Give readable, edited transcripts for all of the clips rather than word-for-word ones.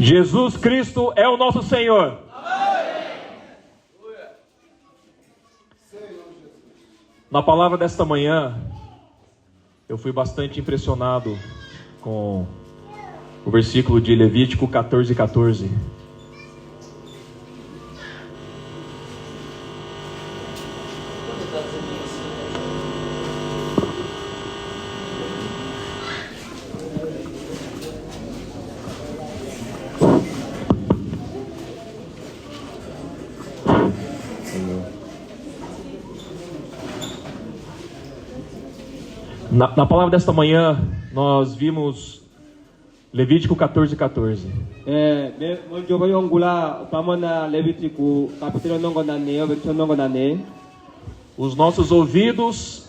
Jesus Cristo é o nosso Senhor. Na palavra desta manhã, eu fui bastante impressionado com o versículo de Levítico 14:14. Na palavra desta manhã, nós vimos Levítico 14:14. Os nossos ouvidos,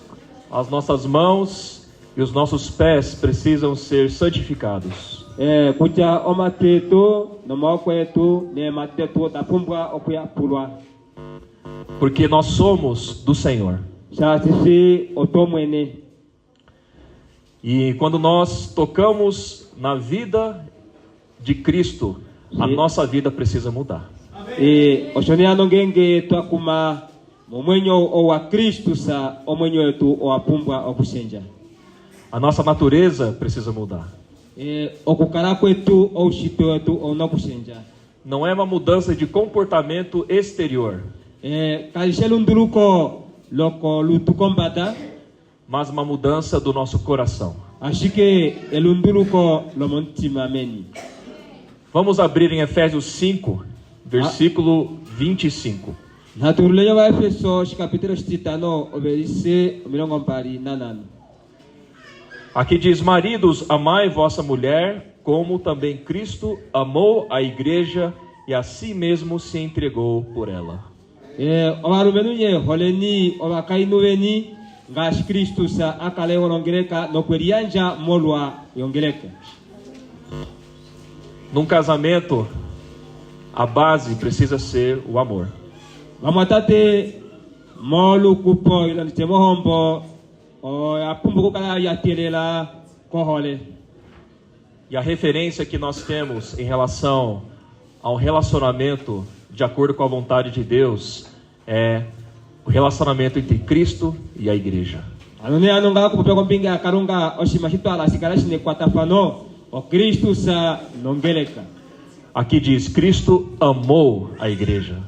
as nossas mãos e os nossos pés precisam ser santificados. Porque nós somos do Senhor. E quando nós tocamos na vida de Cristo, a nossa vida precisa mudar. A nossa natureza precisa mudar. Não é uma mudança de comportamento exterior, mas uma mudança do nosso coração. Vamos abrir em Efésios 5, versículo 25. Aqui diz: maridos, amai vossa mulher, como também Cristo amou a igreja e a si mesmo se entregou por ela. Num casamento, a base precisa ser o amor. E a referência que nós temos em relação ao relacionamento de acordo com a vontade de Deus é o relacionamento entre Cristo e a igreja. Aqui diz: Cristo amou a igreja.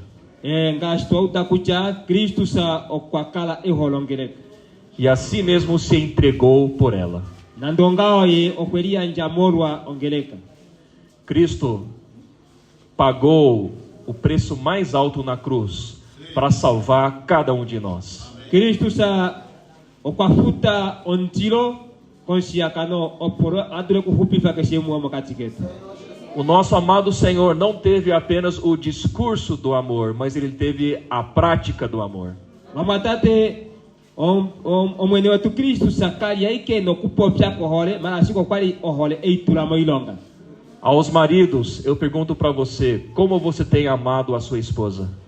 E a si mesmo se entregou por ela. Cristo pagou o preço mais alto na cruz para salvar cada um de nós. O nosso amado Senhor não teve apenas o discurso do amor, mas ele teve a prática do amor. Aos maridos, eu pergunto para você: como você tem amado a sua esposa?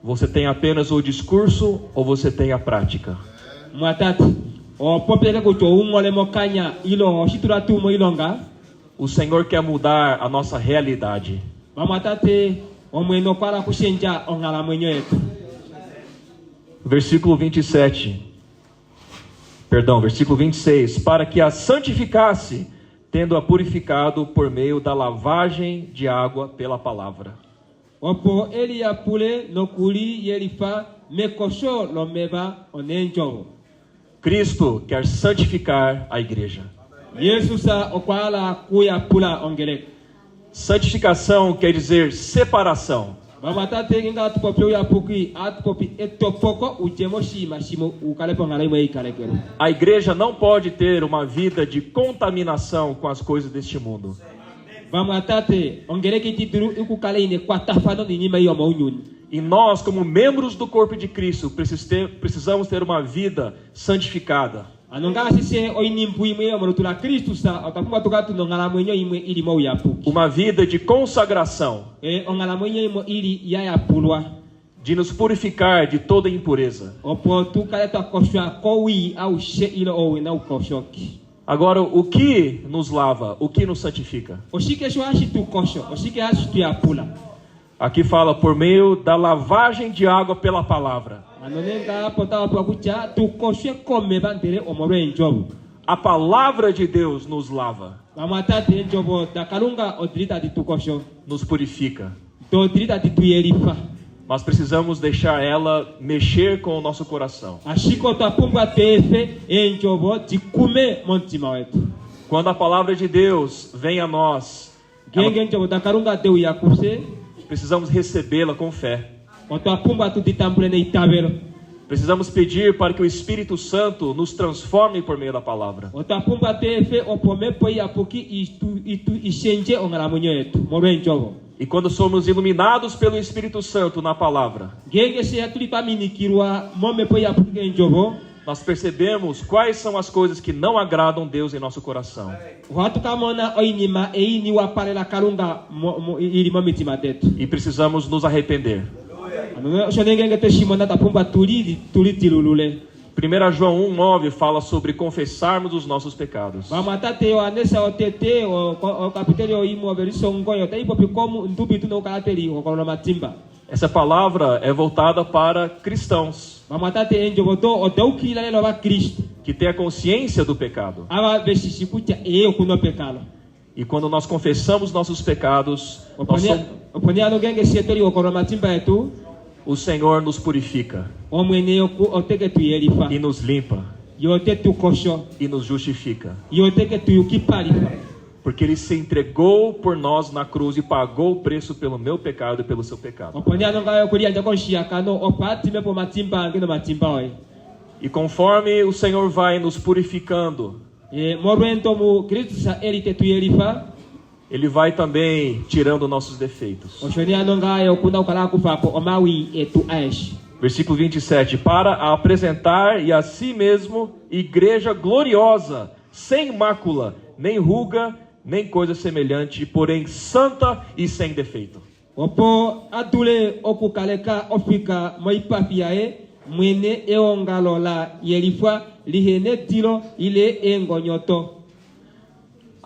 Você tem apenas o discurso ou você tem a prática? O Senhor quer mudar a nossa realidade. Versículo 26. Para que a santificasse, tendo-a purificado por meio da lavagem de água pela palavra. Cristo quer santificar a igreja. Santificação quer dizer separação. A igreja não pode ter uma vida de contaminação com as coisas deste mundo. E nós, como membros do corpo de Cristo, precisamos ter uma vida santificada. Uma vida de consagração, de nos purificar de toda impureza. Agora, o que nos lava? O que nos santifica? Aqui fala por meio da lavagem de água pela palavra. A palavra de Deus nos lava, nos purifica. Nós precisamos deixar ela mexer com o nosso coração. Quando a palavra de Deus vem a nós, precisamos recebê-la com fé. Precisamos pedir para que o Espírito Santo nos transforme por meio da palavra. E quando somos iluminados pelo Espírito Santo na palavra, nós percebemos quais são as coisas que não agradam Deus em nosso coração. E precisamos nos arrepender. 1 João 1:9 fala sobre confessarmos os nossos pecados. Essa palavra é voltada para cristãos que têm a consciência do pecado. E quando nós confessamos nossos pecados, o Senhor nos purifica e nos limpa e nos justifica, porque Ele se entregou por nós na cruz e pagou o preço pelo meu pecado e pelo seu pecado. E conforme o Senhor vai nos purificando, Ele vai também tirando nossos defeitos. Versículo 27. Para apresentar e a si mesmo igreja gloriosa, sem mácula, nem ruga, nem coisa semelhante, porém santa e sem defeito.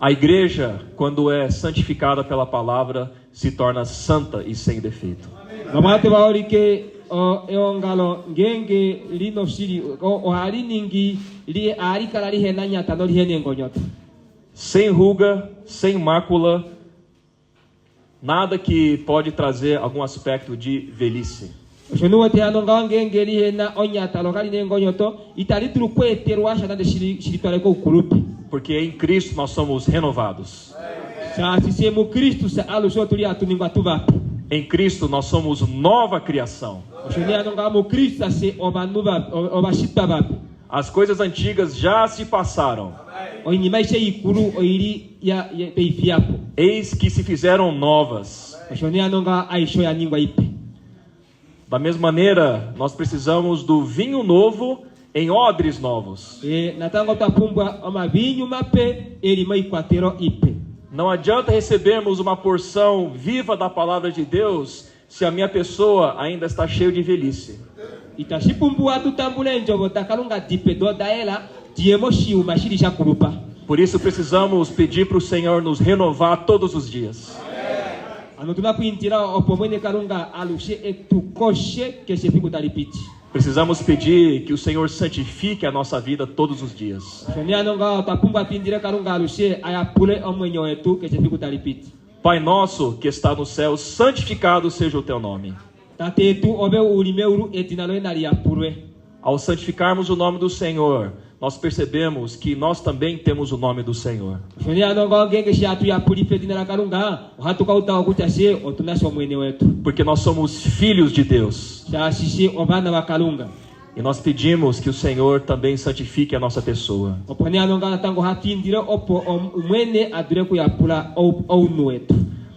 A igreja, quando é santificada pela palavra, se torna santa e sem defeito. Sem ruga, sem mácula, nada que pode trazer algum aspecto de velhice. Porque em Cristo nós somos renovados. Em Cristo nós somos nova criação. As coisas antigas já se passaram. Eis que se fizeram novas. Da mesma maneira, nós precisamos do vinho novo em odres novos. Não adianta recebermos uma porção viva da palavra de Deus se a minha pessoa ainda está cheia de velhice. Por isso precisamos pedir para o Senhor nos renovar todos os dias. Precisamos pedir que o Senhor santifique a nossa vida todos os dias. Pai nosso que está no céu, santificado seja o teu nome. Ao santificarmos o nome do Senhor, nós percebemos que nós também temos o nome do Senhor. Porque nós somos filhos de Deus. E nós pedimos que o Senhor também santifique a nossa pessoa.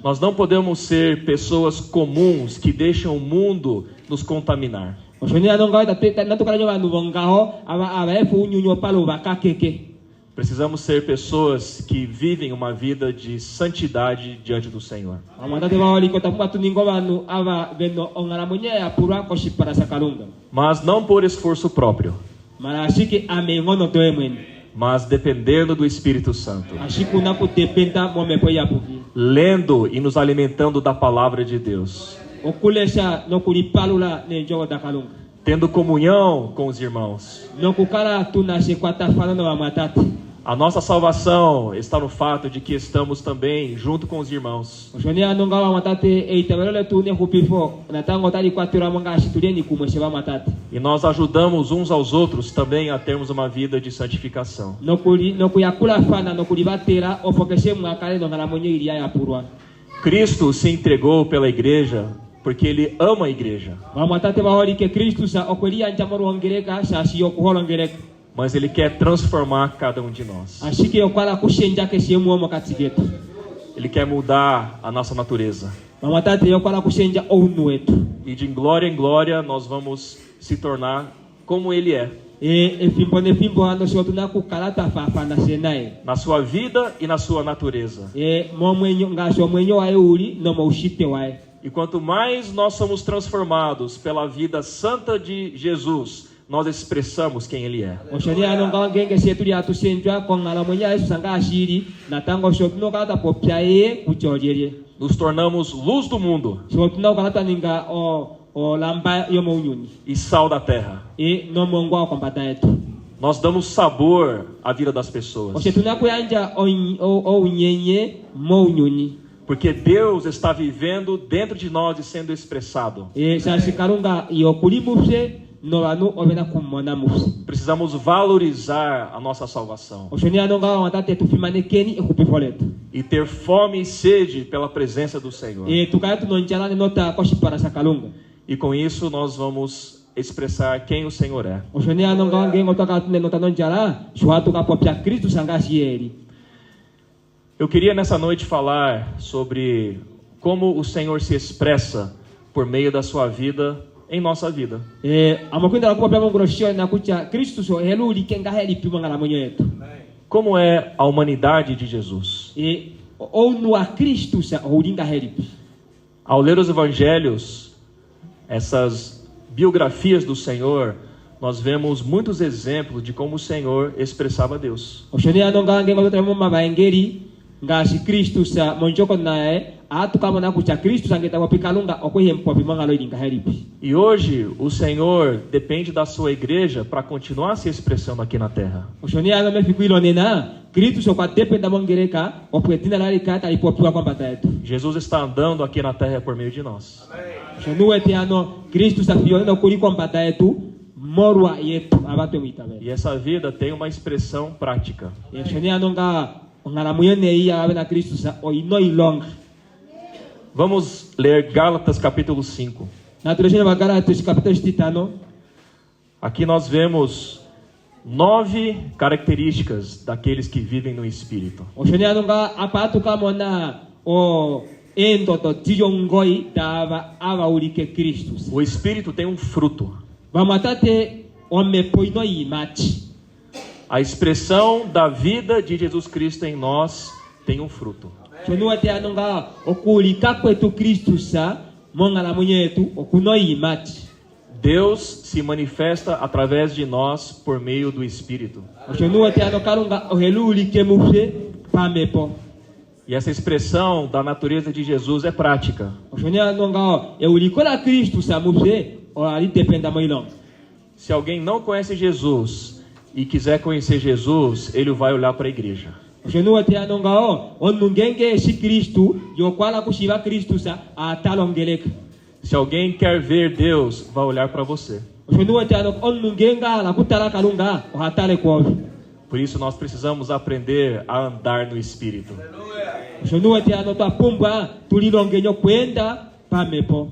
Nós não podemos ser pessoas comuns que deixam o mundo nos contaminar. Precisamos ser pessoas que vivem uma vida de santidade diante do Senhor. Mas não por esforço próprio, mas dependendo do Espírito Santo, ashikuna kudependa momepo yabuki lendo e nos alimentando da palavra de Deus, okulesha nokulipalula nenjogo dakalunga tendo comunhão com os irmãos. nokukala tunashikwatafana na wamatati. A nossa salvação está no fato de que estamos também junto com os irmãos. oshonia nonga wamatati eitamelole tu ne hupifo natango tali kwatura manga ashitulieni kumweshe wamatati E nós ajudamos uns aos outros também a termos uma vida de santificação. nokuyakula fana nokulibatela ofokeshe mwakale nongala mwenye ilia yapurwa Cristo se entregou pela igreja porque Ele ama a igreja. wamatati baholi ke Kristu sa okwelia njamoro ongereka shashi yokuholongereka Mas Ele quer transformar cada um de nós. ashiki yokwala kushenja keshe muomo katigetu Ele quer mudar a nossa natureza. wamatati yokwala kushenja ounu wetu E de glória em glória nós vamos se tornar como Ele é. efimbo nefimbo ano shotuna kukalata fafana senaye Na sua vida e na sua natureza. momwenyo ngasho mwenyo wae uli nomo ushite wae E quanto mais nós somos transformados pela vida santa de Jesus, nós expressamos quem Ele é. oshonia nonga ngenge setuli atushenjwa kongala mwenye Yesu sanga ashiri natango shotuna kalata popyae kuchojerie Nos tornamos luz do mundo shotuna kalata ninga o lamba yomo unyuni e sal da terra. nomo ngwa kombata yetu Nós damos sabor à vida das pessoas. oshetuna kuyanja o unyenye mo unyuni Porque Deus está vivendo dentro de nós e sendo expressado. shashikarunga yokulimupse novanu ovena kumona mupse Precisamos valorizar a nossa salvação oshonia nonga watate tufimanekeni ekupifoletu e ter fome e sede pela presença do Senhor. tukaya tunonjalane nota koshipara sakalunga E com isso nós vamos expressar quem o Senhor é. oshonia nonga ngengo toka tune nota nonjala shwatu kapopya Kristu sanga shieri. Eu queria nessa noite falar sobre como o Senhor se expressa por meio da sua vida em nossa vida. Amakwenda kupopya mongoro shio na kucha Kristu so heluli kenga heli pimangala mwenye yetu Como é a humanidade de Jesus? onu a Kristu sa holinga heli. Ao ler os evangelhos, essas biografias do Senhor, nós vemos muitos exemplos de como o Senhor expressava Deus. oshonia nonga ngengo totremo mabaengeri ngashi Kristu sa monjoko nae atu kama na kucha Kristu sangeta wapikalunga okoyempo pimangalo ilinga heli. E hoje o Senhor depende da sua igreja para continuar se expressando aqui na terra. oshonia no mefikuilo nena Kristu so kwa dependa mongereka opwetina lalika talipopiwa kwa mbata yetu. Jesus está andando aqui na terra por meio de nós. Shonuwe tiano Kristu sa fiona kuli kwa mbata yetu morwa yetu abato mitabe. E essa vida tem uma expressão prática. Shonia nonga ngala muyene iya abena Kristu sa oino ilonga. Vamos ler Gálatas capítulo 5. Na tuleshene Gálatas capítulo 5. Aqui nós vemos 9 características daqueles que vivem no Espírito. Oshonia nonga apatu kama na o endo to tijongoi dava ava ulike Kristu. O Espírito tem um fruto. Vamatate omepoino imati. A expressão da vida de Jesus Cristo em nós tem um fruto. Shonuwe tiano nga okulika kwetu Kristu sa mongala mwenye yetu okuno imati. Deus se manifesta através de nós por meio do Espírito. Oshonuwe tiano kalunga oheluli kemupse pamepo. E essa expressão da natureza de Jesus é prática. Oshonia nonga ulikola Kristu sa mupse o ali dependa moilong. Se alguém não conhece Jesus e quiser conhecer Jesus, ele vai olhar para a igreja. Oshonuwe tiano nga onungenge si Kristu yokwala kushiva Kristu sa atalongeleka. Se alguém quer ver Deus, vai olhar para você. Oshonuwe tiano onungenga la kutala kalunga o hatale kwove. Por isso nós precisamos aprender a andar no Espírito. Oshonuwe tiano to apumba tulilongenyo kwenda pamepo.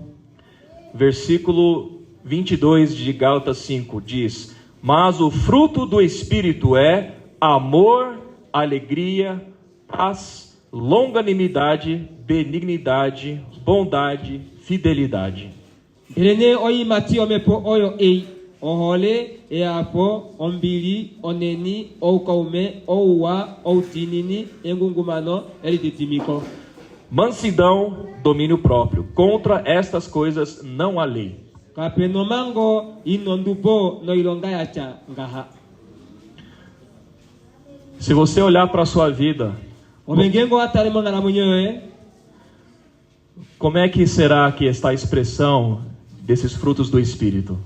Versículo 22 de Gálatas 5 diz: mas o fruto do Espírito é amor, alegria, paz, longanimidade, benignidade, bondade, fidelidade. Irene oyi mati omepo oyo ohole eapo ombili oneni okaume ouwa outinini engungumano elititimiko. Mansidão, domínio próprio. Contra estas coisas não há lei. Kapenomango inondupo no ilonga yacha ngaha. Se você olhar para a sua vida, Obengengo atare mangala munyoe. como é que será que está a expressão desses frutos do Espírito?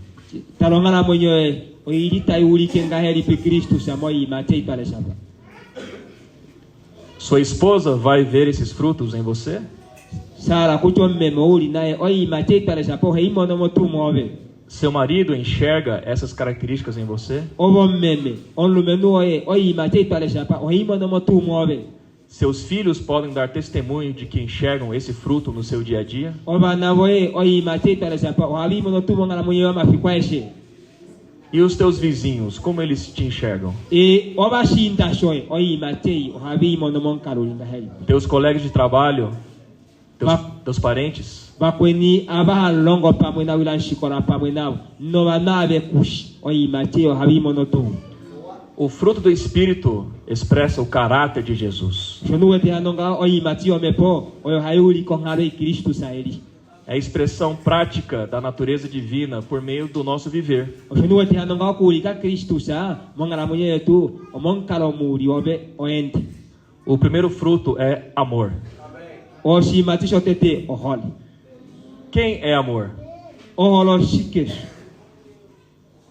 Talongala munyoe. Oiri tai uri kenga heri pe Cristo samoi matei para saba. Sua esposa vai ver esses frutos em você? Sara kuto meme uri nae oi matei para saba hei mono motu move. Seu marido enxerga essas características em você? Ovo meme on lumenu oi matei para saba hei mono motu move. Seus filhos podem dar testemunho de que enxergam esse fruto no seu dia a dia? Ova na voe oi matei para saba habi mono tu mangala munyoe mafikwaishe. E os teus vizinhos, como eles te enxergam? E oba shinta shoy oi matei habi mono mon karulinga heri. Teus colegas de trabalho? Teus parentes? Bakweni abaha longo pamwe na wilan shikora pamwe na no manabe kush oi matei habi mono tu. O fruto do Espírito expressa o caráter de Jesus. É a expressão prática da natureza divina por meio do nosso viver. O primeiro fruto é amor. Quem é amor?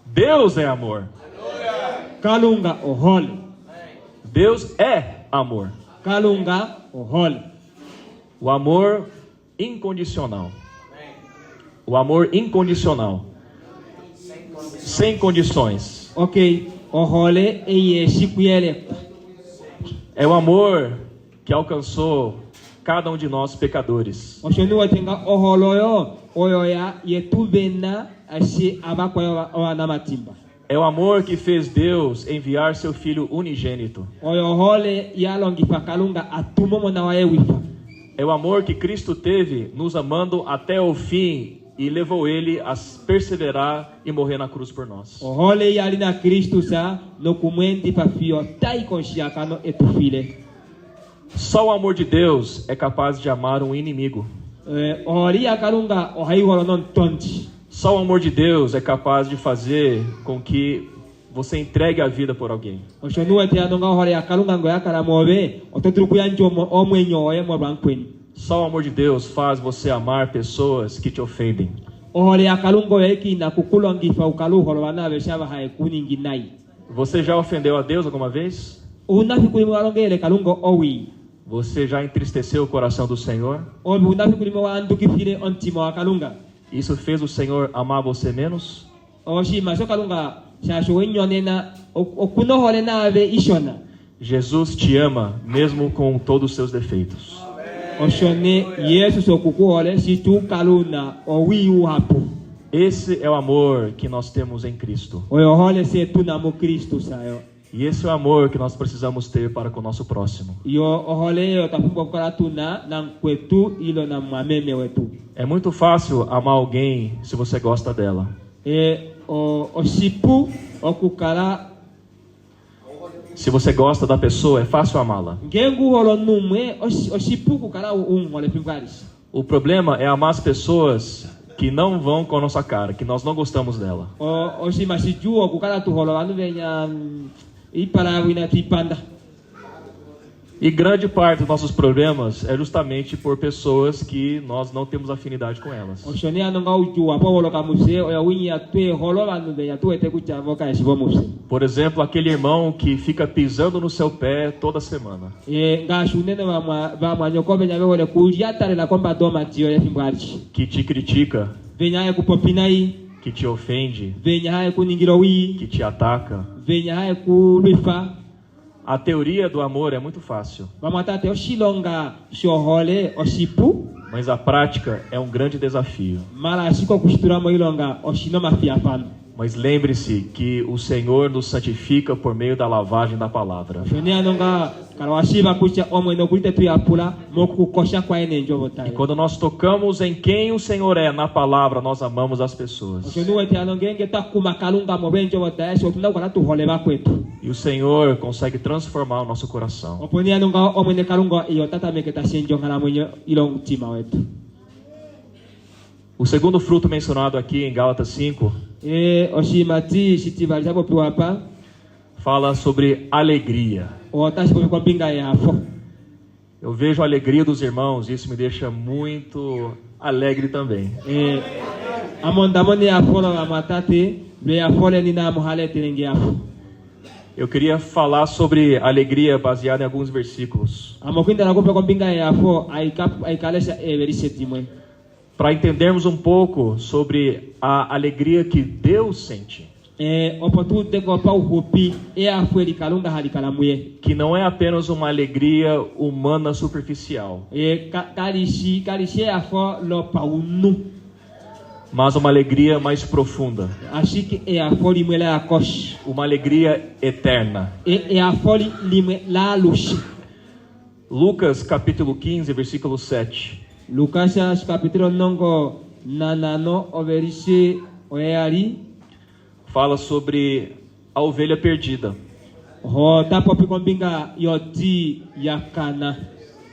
Deus é amor. Kalunga ohol. Deus é amor. Kalunga ohol. O amor incondicional. O amor incondicional. Sem condições. Ok. Ohole eye shikuyele. É o amor que alcançou cada um de nós pecadores. Oshonu watenga oholoyo oyoya yetubena ashi abakoyo oanamatimba. É o amor que fez Deus enviar seu Filho unigênito. É o amor que Cristo teve nos amando até o fim e levou Ele a perseverar e morrer na cruz por nós. Só o amor de Deus é capaz de amar um inimigo. Só o amor de Deus é capaz de fazer com que você entregue a vida por alguém. Só o amor de Deus faz você amar pessoas que te ofendem. Você já ofendeu a Deus alguma vez? Você já entristeceu o coração do Senhor? Isso fez o Senhor amar você menos? Jesus te ama mesmo com todos os seus defeitos. Esse é o amor que nós temos em Cristo. E esse é o amor que nós precisamos ter para com o nosso próximo. É muito fácil amar alguém se você gosta dela. Se você gosta da pessoa, é fácil amá-la. O problema é amar as pessoas que não vão com a nossa cara, que nós não gostamos dela. E grande parte dos nossos problemas é justamente por pessoas que nós não temos afinidade com elas. Por exemplo, aquele irmão que fica pisando no seu pé toda semana. Que te critica. Que te ofende. Que te ataca. A teoria do amor é muito fácil. Mas a prática é um grande desafio. Mas lembre-se que o Senhor nos santifica por meio da lavagem da palavra. E quando nós tocamos em quem o Senhor é na palavra, nós amamos as pessoas. E o Senhor consegue transformar o nosso coração. O segundo fruto mencionado aqui em Gálatas 5 fala sobre alegria. o tashi popi kwambinga ya fo. Eu vejo a alegria dos irmãos e isso me deixa muito alegre também. Amondamoni ya fo na matate, be ya fo le ni na mohale tenenge ya fo. Eu queria falar sobre alegria baseado em alguns versículos. Amokinda na kope kwambinga ya fo aikalesha versículo timwe. Para entendermos um pouco sobre a alegria que Deus sente. Que não é apenas uma alegria humana superficial, mas uma alegria mais profunda, uma alegria eterna. Lucas capítulo 15, versículo 7. Lucas capítulo nongo nanano overise oeari fala sobre a ovelha perdida.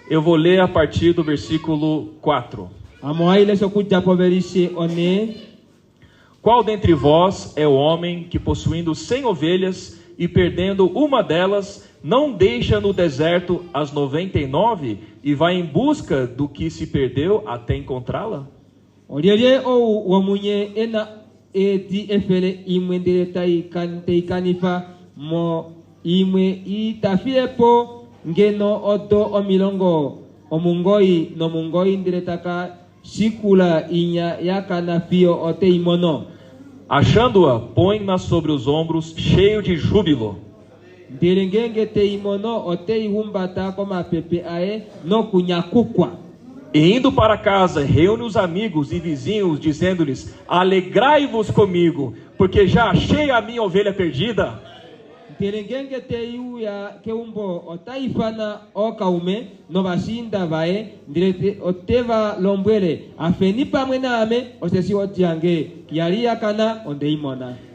Eu vou ler a partir do versículo 4. Qual dentre vós é o homem que, possuindo 100 ovelhas e perdendo uma delas, não deixa no deserto as 99 e vai em busca do que se perdeu até encontrá-la? Edi efele imwendele taikanifa mo imwe itafiepo ngeno odo omilongo omungoi no mungoi ndiretaka sikula inya yakanafio ote imono. Achando-a, põe-na sobre os ombros, cheio de júbilo. Ndirengenge te imono ote ihumbata koma pepe ae no kunyakukwa. E indo para casa, reúne os amigos e vizinhos, dizendo-lhes: alegrai-vos comigo, porque já achei a minha ovelha perdida.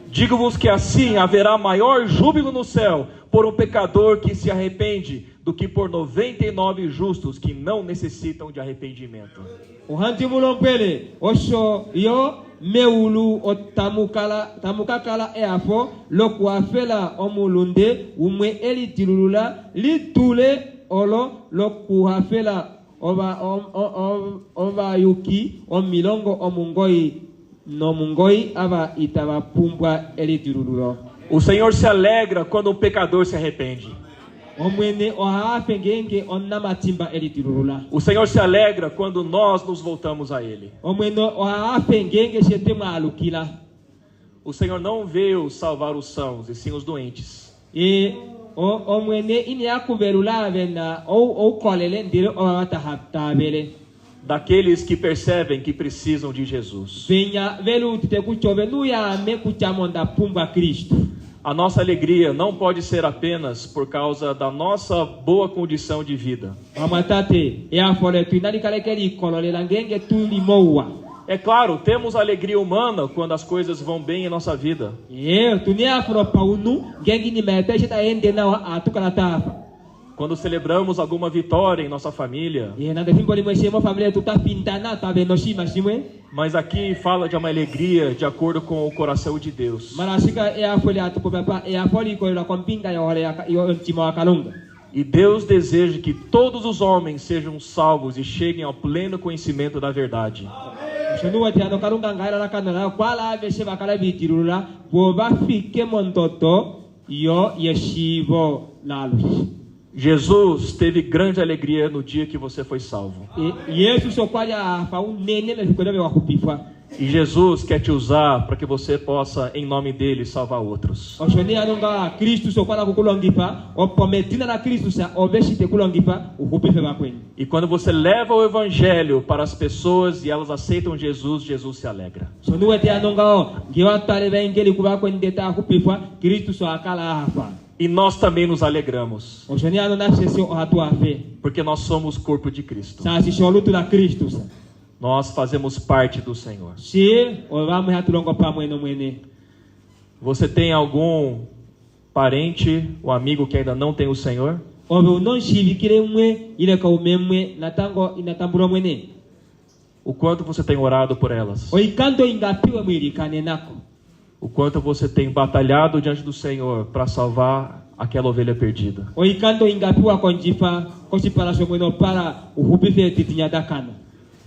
Digo-vos que assim haverá maior júbilo no céu por um pecador que se arrepende do que por 99 justos que não necessitam de arrependimento. Meulu tamukakala eafo lokuafela omulunde umwe elitilula litule olo lokuafela ova yuki omilongo omungoi no mungoi ava itava pumbwa elitilululo. O Senhor se alegra quando um pecador se arrepende. O Senhor se alegra quando nós nos voltamos a Ele. O Senhor não veio salvar os sãos, e sim os doentes. Daqueles que percebem que precisam de Jesus. A nossa alegria não pode ser apenas por causa da nossa boa condição de vida. É claro, temos alegria humana quando as coisas vão bem em nossa vida. Quando celebramos alguma vitória em nossa família. Mas aqui fala de uma alegria de acordo com o coração de Deus. E Deus deseja que todos os homens sejam salvos e cheguem ao pleno conhecimento da verdade. Jesus teve grande alegria no dia que você foi salvo. E Jesus quer te usar para que você possa, em nome dele, salvar outros. E quando você leva o evangelho para as pessoas e elas aceitam Jesus, Jesus se alegra. E nós também nos alegramos, porque nós somos corpo de Cristo. Nós fazemos parte do Senhor. Você tem algum parente ou amigo que ainda não tem o Senhor? O quanto você tem orado por elas? o quanto você tem batalhado diante do Senhor para salvar aquela ovelha perdida. Oikando ingapiwa konjifa kosipara somweno para uhubife titinyadakana.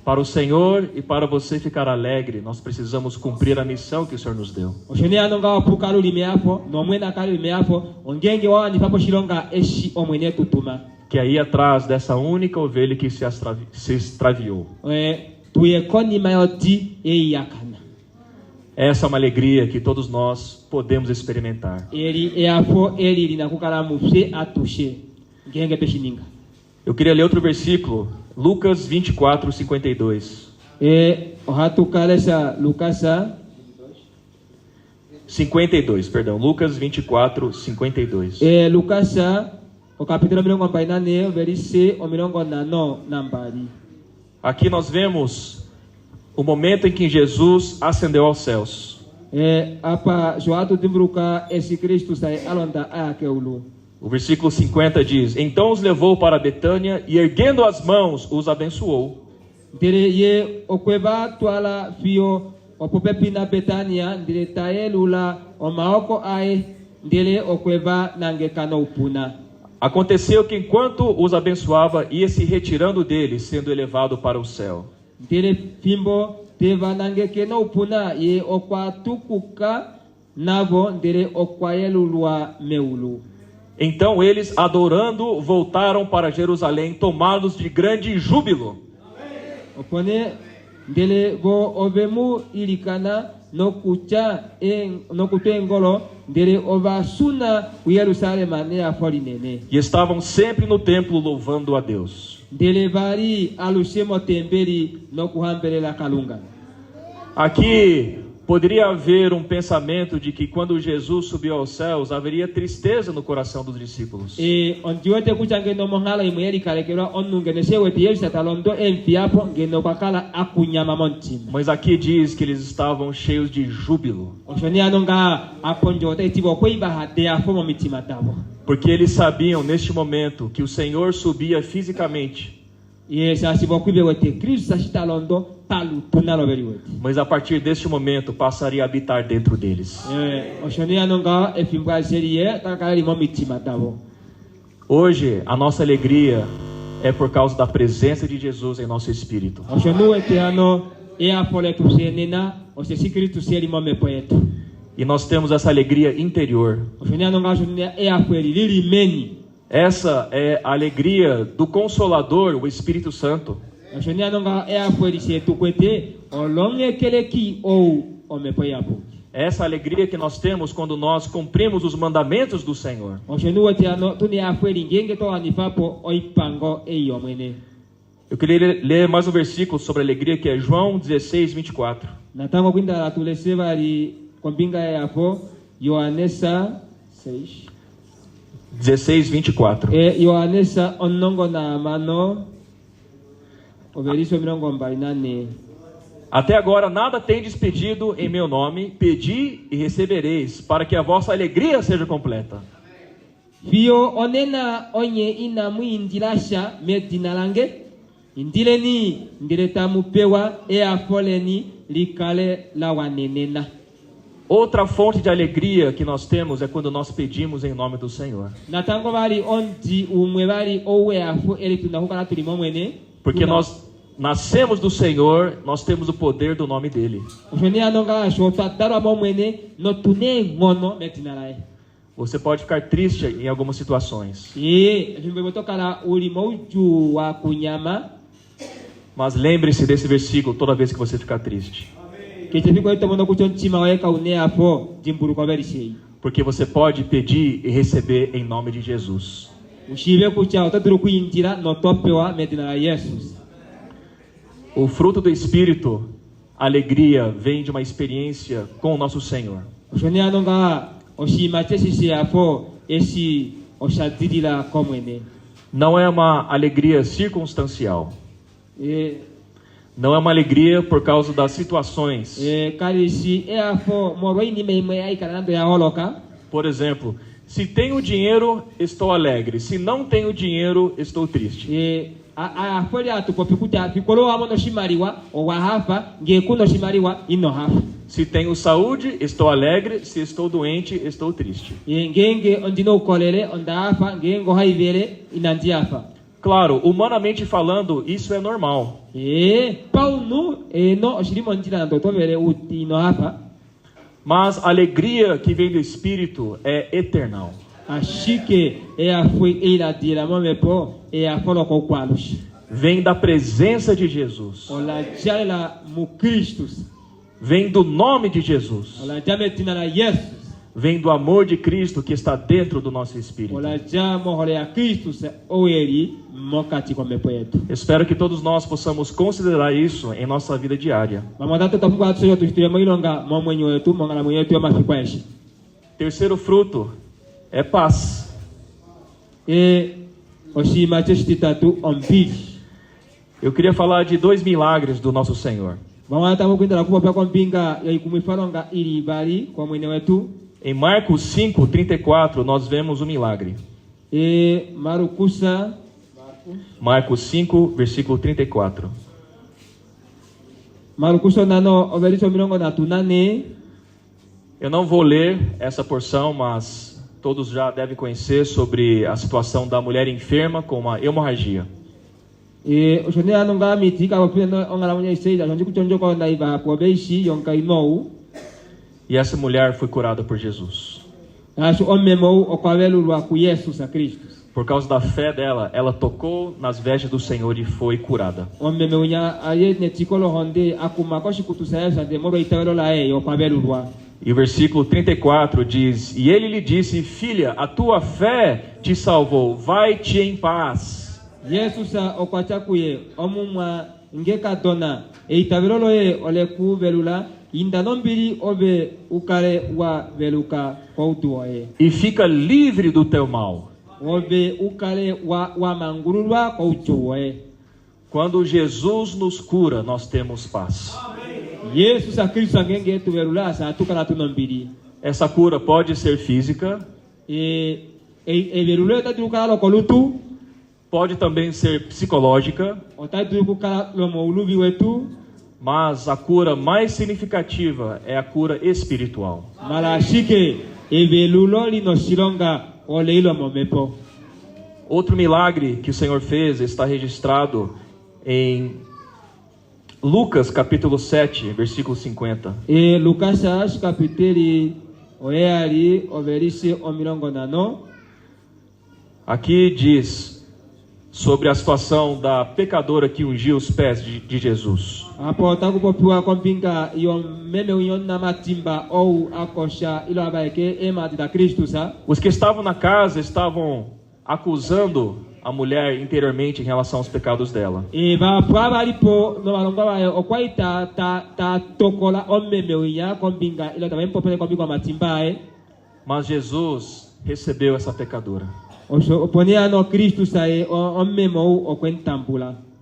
Para o Senhor e para você ficar alegre, nós precisamos cumprir a missão que o Senhor nos deu. Oshone anonga pukalu limeafo, nomwena kalu limeafo, ongenge wa nifapo shilonga eshi omwene tutuma. Que é ir atrás dessa única ovelha que se extraviou. Tuye koni mayoti eiyakana. Essa é uma alegria que todos nós podemos experimentar. Eu queria ler outro versículo, Lucas 24, 52. 52, perdão, Lucas 24, 52. Lucas, o capítulo 24, versículo nambari. Aqui nós vemos o momento em que Jesus ascendeu aos céus. O versículo 50 diz: Então os levou para Betânia e, erguendo as mãos, os abençoou. Aconteceu que, enquanto os abençoava, ia se retirando deles, sendo elevado para o céu. Então eles, adorando, voltaram para Jerusalém, tomados de grande júbilo. E estavam sempre no templo louvando a Deus. Aqui poderia haver um pensamento de que quando Jesus subiu aos céus, haveria tristeza no coração dos discípulos. Mas aqui diz que eles estavam cheios de júbilo. Porque eles sabiam neste momento que o Senhor subia fisicamente. Mas a partir deste momento passaria a habitar dentro deles. Hoje a nossa alegria é por causa da presença de Jesus em nosso espírito. E nós temos essa alegria interior. Essa é a alegria do Consolador, o Espírito Santo. Essa alegria que nós temos quando nós cumprimos os mandamentos do Senhor. Eu queria ler mais um versículo sobre a alegria, que é João 16, 24. 16, 24. Até agora nada tendes pedido em meu nome, pedi e recebereis, para que a vossa alegria seja completa. Fio onena onye inamu indilasha medinalange indileni ndiretamu pewa eafoleni likale lawanenena. Outra fonte de alegria que nós temos é quando nós pedimos em nome do Senhor. Porque nós nascemos do Senhor, nós temos o poder do nome dele. Você pode ficar triste em algumas situações. Mas lembre-se desse versículo toda vez que você ficar triste. Porque você pode pedir e receber em nome de Jesus. O fruto do Espírito, a alegria, vem de uma experiência com o nosso Senhor. Não é uma alegria circunstancial. Não é uma alegria por causa das situações. Por exemplo, se tenho dinheiro, estou alegre. Se não tenho dinheiro, estou triste. a folha atu popikuta fikolo wa mono shimariwa o wa hafa nge kuno shimariwa ino hafa. Se tenho saúde, estou alegre. Se estou doente, estou triste. Ngenge ondino kolele onda hafa ngengo haivere inandiafa. Claro, humanamente falando, isso é normal. Pauno no oshirimo ndira ndo tovere uti no hafa. Mas a alegria que vem do Espírito é eternal. Vem da presença de Jesus. Vem do nome de Jesus. Vem do amor de Cristo que está dentro do nosso espírito. Espero que todos nós possamos considerar isso em nossa vida diária. Terceiro fruto é paz. Eu queria falar de 2 milagres do nosso Senhor. Em Marcos 5:34 nós vemos um milagre. Marcos 5, versículo 34. Eu não vou ler essa porção, mas todos já devem conhecer sobre a situação da mulher enferma com uma hemorragia. E essa mulher foi curada por Jesus. Por causa da fé dela, ela tocou nas vestes do Senhor e foi curada. E o versículo 34 diz: E ele lhe disse: Filha, a tua fé te salvou, vai-te em paz. E fica livre do teu mal. Quando Jesus nos cura, nós temos paz. Essa cura pode ser física, pode também ser psicológica, mas a cura mais significativa é a cura espiritual. Outro milagre que o Senhor fez está registrado em Lucas capítulo 7, versículo 50. Aqui diz sobre a situação da pecadora que ungiu os pés de Jesus. Os que estavam na casa estavam acusando a mulher interiormente em relação aos pecados dela. Mas Jesus recebeu essa pecadora.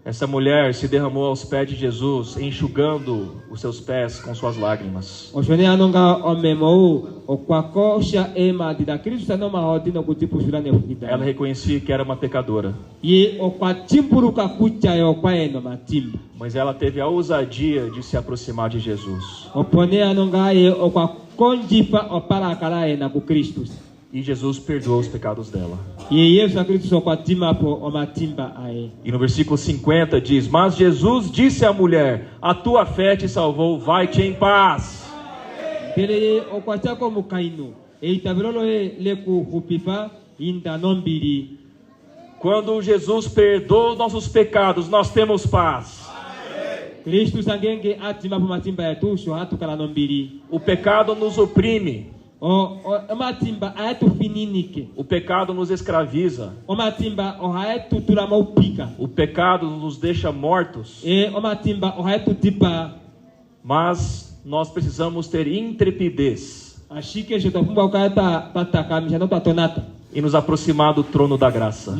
Essa mulher se derramou aos pés de Jesus, enxugando os seus pés com suas lágrimas. Ela reconhecia que era uma pecadora. Mas ela teve a ousadia de se aproximar de Jesus. E Jesus perdoou os pecados dela. E no versículo 50 diz: Mas Jesus disse à mulher: A tua fé te salvou, vai-te em paz. Quando Jesus perdoa nossos pecados, nós temos paz. O pecado nos oprime. O pecado nos escraviza. O pecado nos deixa mortos. Mas nós precisamos ter intrepidez e nos aproximar do trono da graça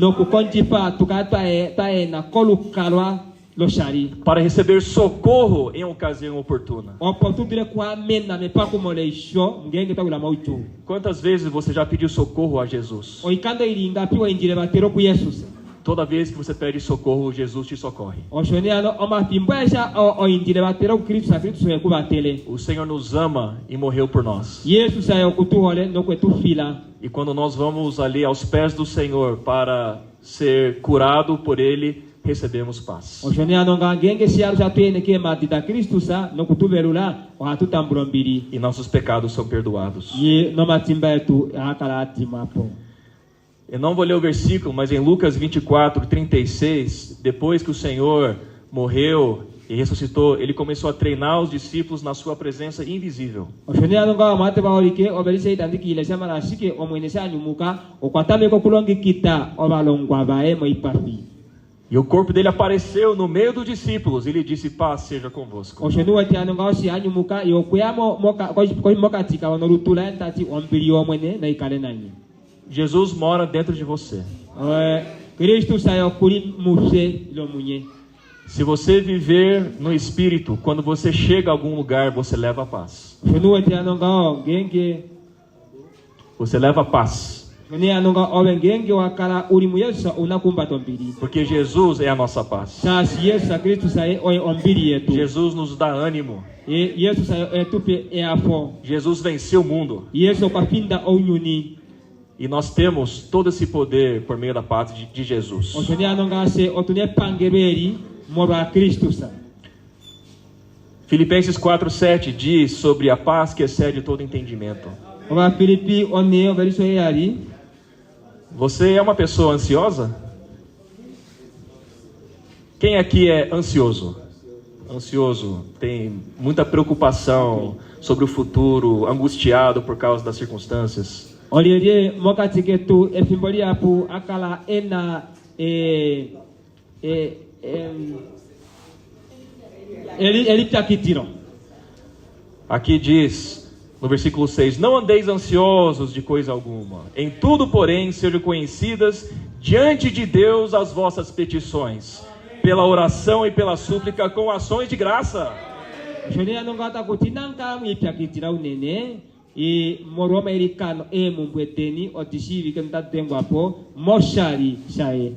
para receber socorro em ocasião oportuna. Quantas vezes você já pediu socorro a Jesus? toda vez que você pede socorro, Jesus te socorre. oshoni ano oma pimbaisha o indile batero Kristo sa Kristo ya kubatele O Senhor nos ama e morreu por nós. Yesu sa yo kutuhole no kwetu fila E quando nós vamos ali aos pés do Senhor para ser curado por Ele, recebemos paz. oshoni ano ngangenge siaru sa tuene ke matita Kristo sa no kutuberula o hatutambulombiri E nossos pecados são perdoados. ye no matimba yetu akala atimapo. Eu não vou ler o versículo, mas em Lucas 24, 36, depois que o Senhor morreu e ressuscitou, Ele começou a treinar os discípulos na sua presença invisível. oshoni ano nga mate ba orike oberise itandiki ile sama rasike omwenesa anyumuka okwatame ko kulongi kita obalongwa bae moipafi. E o corpo dele apareceu no meio dos discípulos e ele disse: paz seja convosco. oshoni wati ano nga osi anyumuka yokwamo moka ko moka tika onolutula entati ombiri omwene na ikale nanyi. Jesus mora dentro de você. Cristo saiu kuri muse lomunye. Se você viver no Espírito, quando você chega a algum lugar, você leva a paz. oshoni wati ano nga genge Você leva a paz. ni ano nga obengenge wakala uri muyesa unakumba tombiri. Porque Jesus é a nossa paz. Sasi Yesu Kristo sai o ombiri yetu. Jesus nos dá ânimo. Yesu saiu etupe eafo. Jesus venceu o mundo. Yesu kwapinda ounyuni. E nós temos todo esse poder por meio da paz de Jesus. oshoni ano nga se otune pangeberi morwa Kristo sa. Filipenses 4:7 diz sobre a paz que excede todo entendimento. Oba Filipi onne oberiso yari. Você é uma pessoa ansiosa? Quem aqui é ansioso? Ansioso, tem muita preocupação sobre o futuro, angustiado por causa das circunstâncias. Oliye mokati ketu efimboli apu akala ena ele takitiro. Aqui diz, no versículo 6, não andeis ansiosos de coisa alguma. Em tudo, porém, sejam conhecidas diante de Deus as vossas petições, pela oração e pela súplica com ações de graça. Shoni anongata kutinanka mipakitira unene e moro americano e mumbweteni otishivi kentatengwapo moshari shae.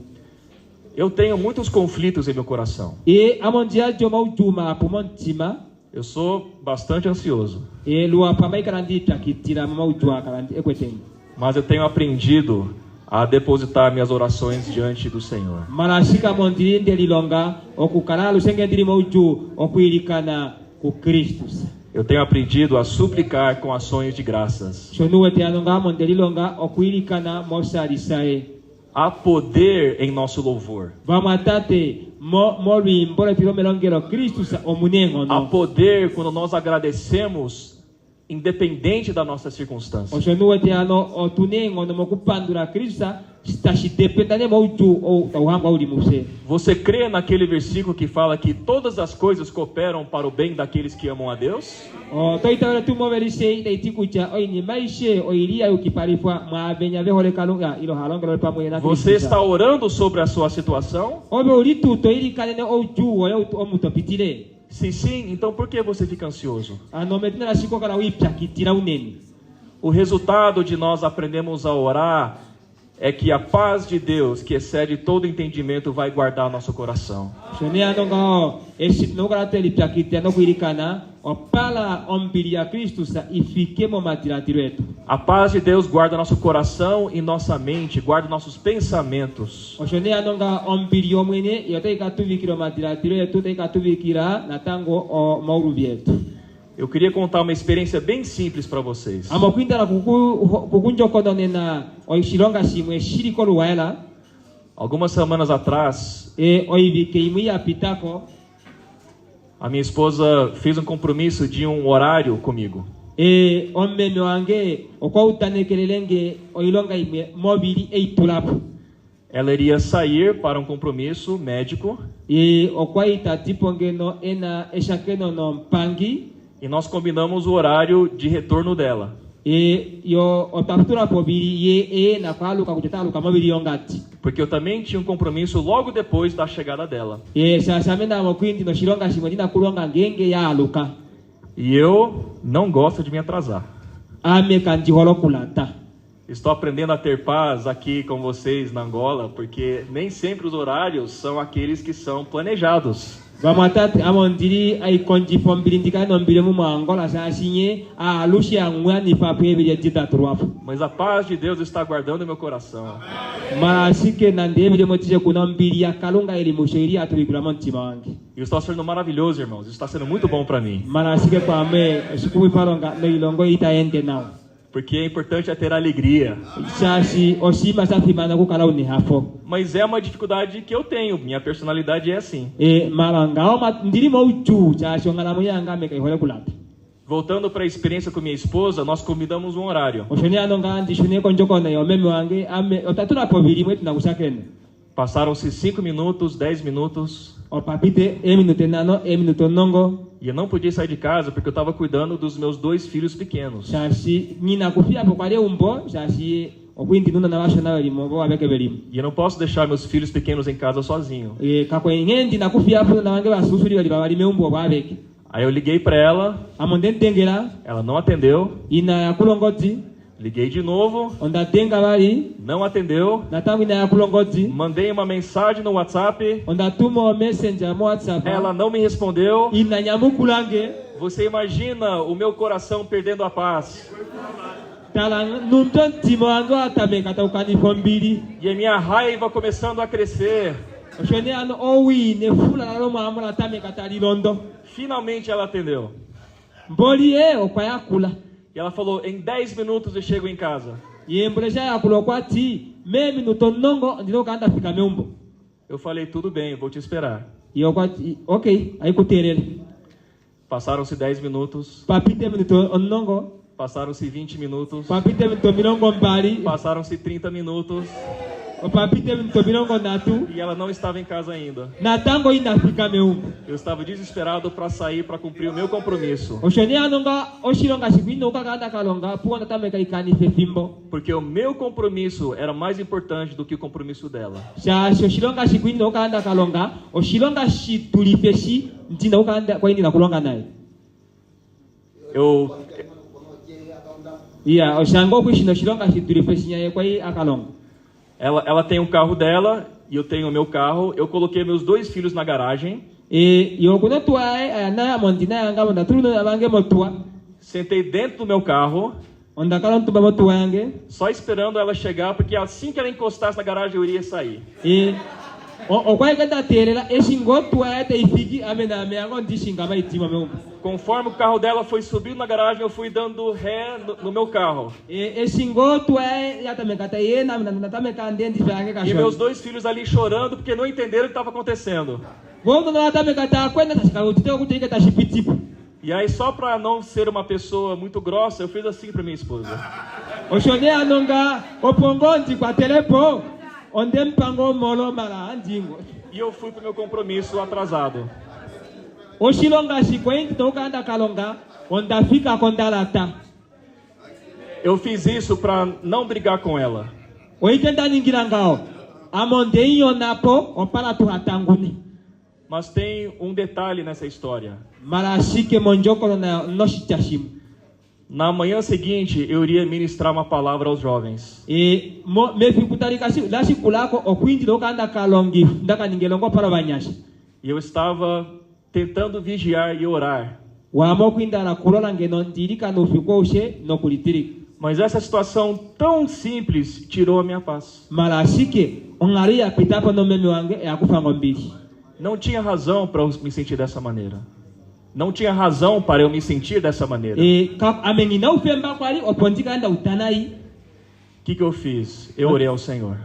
Eu tenho muitos conflitos em meu coração. E amondia joma ujuma apu montima Eu sou bastante ansioso. e lua pamai karandi pakitira mama ujua karandi ekweteni. Mas eu tenho aprendido a depositar minhas orações diante do Senhor. Marashika mondiri ndelilonga okukala lusengediri mauju okuilikana ku Kristo. Eu tenho aprendido a suplicar com ações de graças. Shonuwete anonga mondelilonga okuilikana moshari shae. Há poder em nosso louvor. Vamatate mori mbora tiro melongero Cristo sa omunengo Há no. poder quando nós agradecemos, independente da nossa circunstância. Oshonuwete ano otunengo no mokupandura Cristo stashi dependane mauju o tawhamba uri muse. Você crê naquele versículo que fala que todas as coisas cooperam para o bem daqueles que amam a Deus? O toitawara tu moverise itikucha oini maishe oiria ukiparifa mabenya vehole kalunga ilo halonga pamwe na Cristo. Você está orando sobre a sua situação? Obe uritu toiri kanene oju o omutopitire. Se sim, então por que você fica ansioso? Anometina la shiko kana wipya kitira uneni. O resultado de nós aprendemos a orar é que a paz de Deus, que excede todo entendimento, vai guardar nosso coração. Shone anonga esit no kana teli pya kitya no kuirikana opala ombiria Cristo sa ifikemo matiratiretu. A paz de Deus guarda nosso coração e nossa mente, guarda nossos pensamentos. Oshone anonga ombirio mwene yote ikatuvikiro matiratiretu te ikatuvikira natango o mauru vyetu. Eu queria contar uma experiência bem simples para vocês. Amakwindala kukunjokodonena oishilonga shimwe shirikolo waela Algumas semanas atrás, oivikeimia pitako a minha esposa fez um compromisso de um horário comigo. ommeme wange okwautanekelelenge oilonga imwe mobili eitulapu Ela iria sair para um compromisso médico okwaita tipongeno ena eshakeno no mpangi e nós combinamos o horário de retorno dela. yo otafutura pobili ye na kwaluka kujetaluka mobili yongati Porque eu também tinha um compromisso logo depois da chegada dela. sasamena mokwindi no shilonga shimwe dina kulonga ngenge yaluka E eu não gosto de me atrasar. ame kanji holokulata. Estou aprendendo a ter paz aqui com vocês na Angola, porque nem sempre os horários são aqueles que são planejados. Bamatat amondiri ai konji pombirindika non bilemu mangola sa sinye a lucia ngwani fa pebe dita truaf. Mas a paz de Deus está guardando meu coração. Marasike nande bide motije kunambiria kalunga ili musheiri atubigramon timangi. E está sendo maravilhoso, irmãos. Está sendo muito bom para mim. Marasike kwa me sukumi paronga leilongo itaende now. Porque é importante ter alegria. Mas é uma dificuldade que eu tenho. Minha personalidade é assim. Voltando para a experiência com minha esposa, nós combinamos um horário. Passaram-se 5 minutos, 10 minutos. E eu não podia sair de casa porque eu estava cuidando dos meus 2 filhos pequenos. E eu não posso deixar meus filhos pequenos em casa sozinho. Aí eu liguei para ela. Ela não atendeu. Liguei de novo. Não atendeu. Mandei uma mensagem no WhatsApp. Ela não me respondeu. Você imagina o meu coração perdendo a paz. E a minha raiva começando a crescer. Finalmente ela atendeu. E ela falou, em 10 minutos eu chego em casa. Eu falei, tudo bem, eu vou te esperar. Passaram-se 10 minutos. Passaram-se 20 minutos. Passaram-se 30 minutos. E ela não estava em casa ainda. Eu estava desesperado para sair para cumprir o meu compromisso. Porque o meu compromisso era mais importante do que o compromisso dela. Ela tem um carro dela e eu tenho o meu carro. Eu coloquei meus 2 filhos na garagem. Sentei dentro do meu carro, só esperando ela chegar, porque assim que ela encostasse na garagem eu iria sair. Conforme o carro dela foi subindo na garagem, eu fui dando ré no meu carro. E meus 2 filhos ali chorando porque não entenderam o que estava acontecendo. E aí, só para não ser uma pessoa muito grossa, eu fiz assim para minha esposa. E eu fui para o meu compromisso atrasado. Eu fiz isso para não brigar com ela. Mas tem um detalhe nessa história. Na manhã seguinte, eu iria ministrar uma palavra aos jovens. E eu estava tentando vigiar e orar. Mas essa situação tão simples tirou a minha paz. Não tinha razão para eu me sentir dessa maneira. Não tinha razão para eu me sentir dessa maneira. O que eu fiz? Eu orei ao Senhor.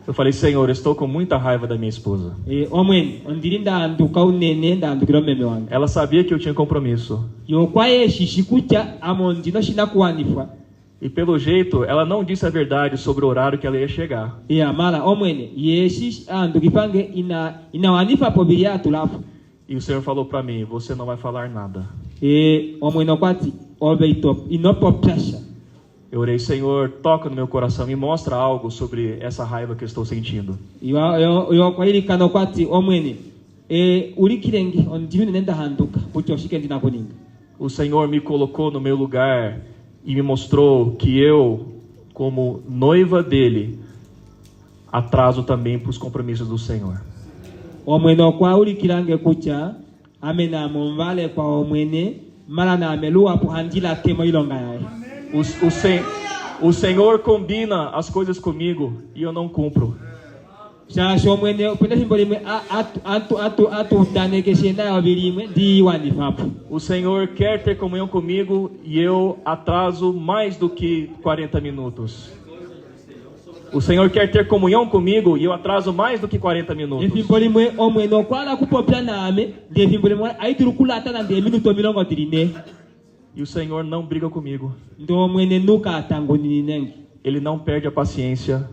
Eu falei, Senhor, eu estou com muita raiva da minha esposa. Ela sabia que eu tinha compromisso. E pelo jeito, ela não disse a verdade sobre o horário que ela ia chegar. E o Senhor falou para mim, você não vai falar nada. Eu orei, Senhor, toca no meu coração, me mostra algo sobre essa raiva que eu estou sentindo. O Senhor me colocou no meu lugar e me mostrou que eu, como noiva dele, atraso também para os compromissos do Senhor. Omwene kwa uli kilange kucha amena monvale kwa omwene malana amelua puhandila temo ilonga yae. O Senhor combina as coisas comigo e eu não cumpro. Já omwene upenda simbolime atu tane que senda obirimwe di wani papo. O Senhor quer ter comunhão comigo e eu atraso mais do que 40 minutos. O Senhor quer ter comunhão comigo e eu atraso mais do que 40 minutos. E o Senhor não briga comigo. Ele não perde a paciência.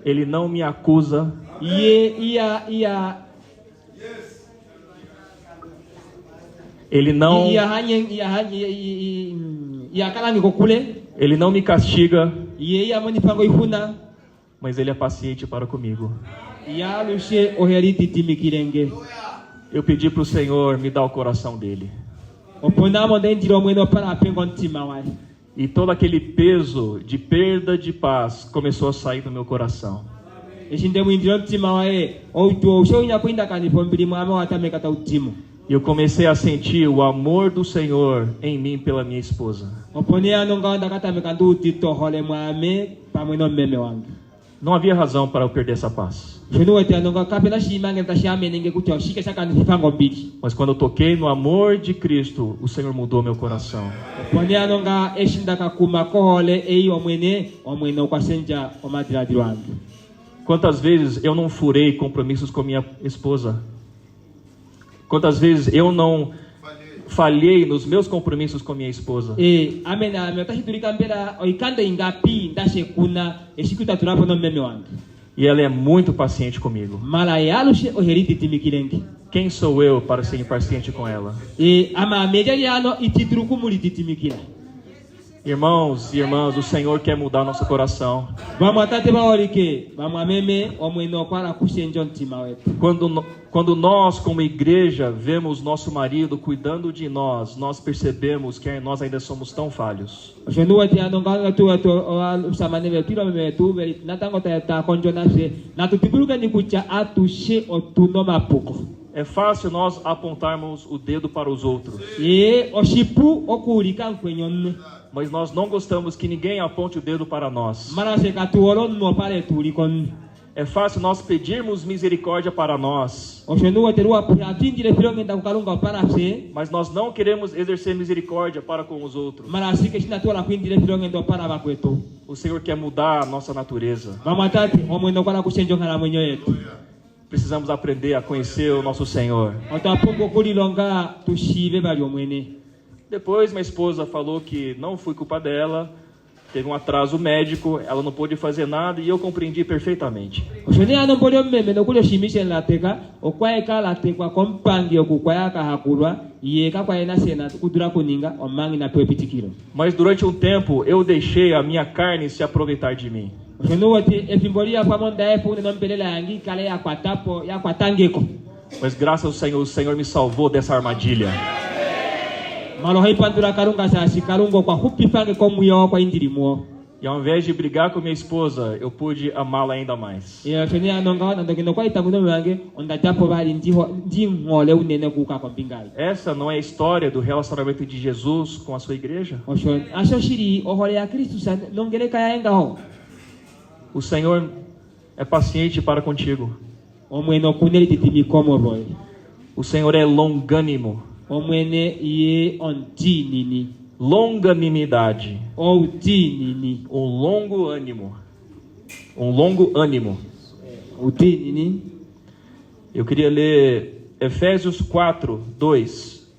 Ele não me acusa. Ele não me castiga. Mas ele é paciente para comigo. Eu pedi para o Senhor me dar o coração dele. E todo aquele peso de perda de paz começou a sair do meu coração. E eu comecei a sentir o amor do Senhor em mim pela minha esposa. Não havia razão para eu perder essa paz. Mas quando eu toquei no amor de Cristo, o Senhor mudou meu coração. Quantas vezes eu não furei compromissos com minha esposa? Quantas vezes eu não falhei nos meus compromissos com minha esposa? E ela é muito paciente comigo. Quem sou eu para ser impaciente com ela? Irmãos e irmãs, o Senhor quer mudar nosso coração. Quando nós, como igreja, vemos nosso marido cuidando de nós, nós percebemos que nós ainda somos tão falhos. É fácil nós apontarmos o dedo para os outros. Mas nós não gostamos que ninguém aponte o dedo para nós. É fácil nós pedirmos misericórdia para nós. Mas nós não queremos exercer misericórdia para com os outros. O Senhor quer mudar a nossa natureza. Precisamos aprender a conhecer o nosso Senhor. Depois minha esposa falou que não foi culpa dela, teve um atraso médico, ela não pôde fazer nada e eu compreendi perfeitamente. Mas durante um tempo eu deixei a minha carne se aproveitar de mim. Mas graças ao Senhor, o Senhor me salvou dessa armadilha. E ao invés de brigar com minha esposa, eu pude amá-la ainda mais. Essa não é a história do relacionamento de Jesus com a sua igreja? O Senhor é paciente para contigo. O Senhor é longânimo. Longanimidade. Um longo ânimo. Um longo ânimo. Eu queria ler Efésios 4, 2.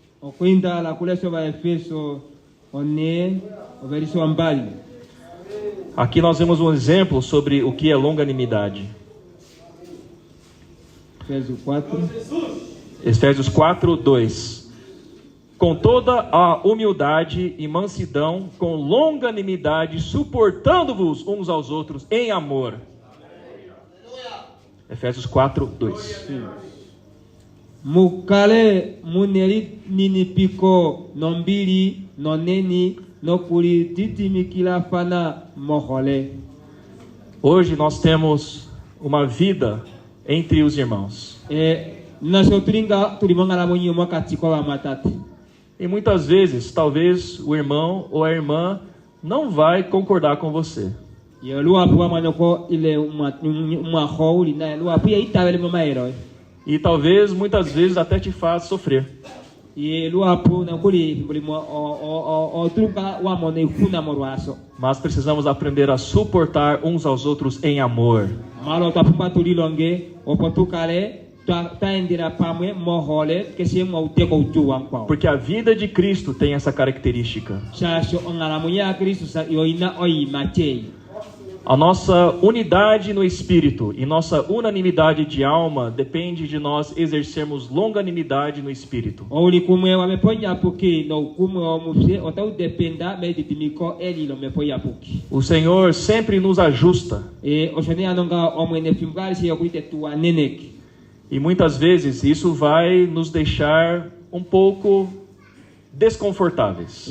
Aqui nós vemos um exemplo sobre o que é longanimidade. Efésios 4, 2. Com toda a humildade e mansidão, com longanimidade, suportando-vos uns aos outros em amor. Efésios 4, 2. Mukale muneri ninipiko nombili noneni nokuli titimikila fana mohole. Hoje nós temos uma vida entre os irmãos. Nasotringa tulimangala munyo makatiko wa matati. E muitas vezes, talvez o irmão ou a irmã não vai concordar com você. E talvez, muitas vezes, até te faz sofrer. Mas precisamos aprender a suportar uns aos outros em amor. Porque a vida de Cristo tem essa característica. A nossa unidade no Espírito e nossa unanimidade de alma depende de nós exercermos longanimidade no Espírito. O Senhor sempre nos ajusta. E muitas vezes isso vai nos deixar um pouco desconfortáveis.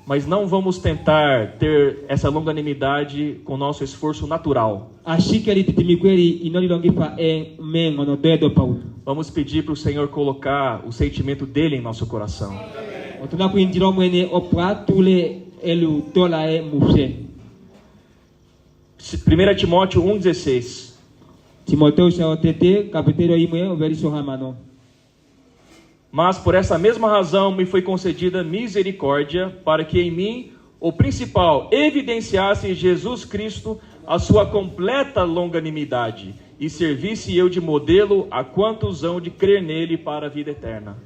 Mas não vamos tentar ter essa longanimidade com nosso esforço natural. Vamos pedir para o Senhor colocar o sentimento dele em nosso coração. 1 Timóteo 1,16. Mas por essa mesma razão me foi concedida misericórdia, para que em mim, o principal, evidenciasse Jesus Cristo a sua completa longanimidade, e servisse eu de modelo a quantos hão de crer nele para a vida eterna.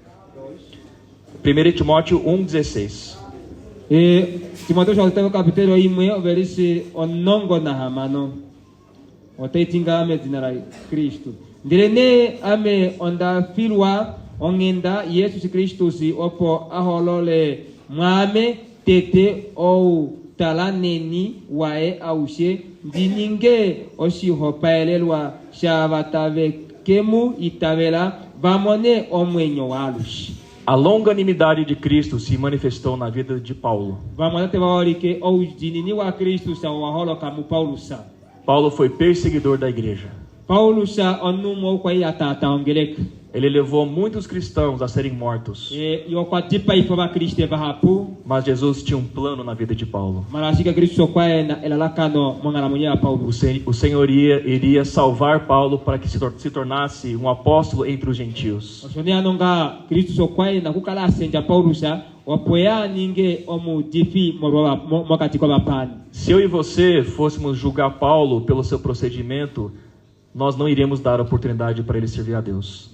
1 Timóteo 1,16. Timoteo chakutaka kapitero imwe verisi onongo na hamano otaitinga ame dinara Kristo ndirene ame onda filwa ongenda Jesus Kristo si opo aholole mwame tete ou talaneni wae aushe ndininge oshi hopaelelwa shavatave kemu itavela vamone omwenyo walushi. A longanimidade de Cristo se manifestou na vida de Paulo. Paulo foi perseguidor da igreja. Ele levou muitos cristãos a serem mortos. Mas Jesus tinha um plano na vida de Paulo. O Senhor iria salvar Paulo para que se tornasse um apóstolo entre os gentios. Se eu e você fôssemos julgar Paulo pelo seu procedimento, nós não iríamos dar oportunidade para ele servir a Deus.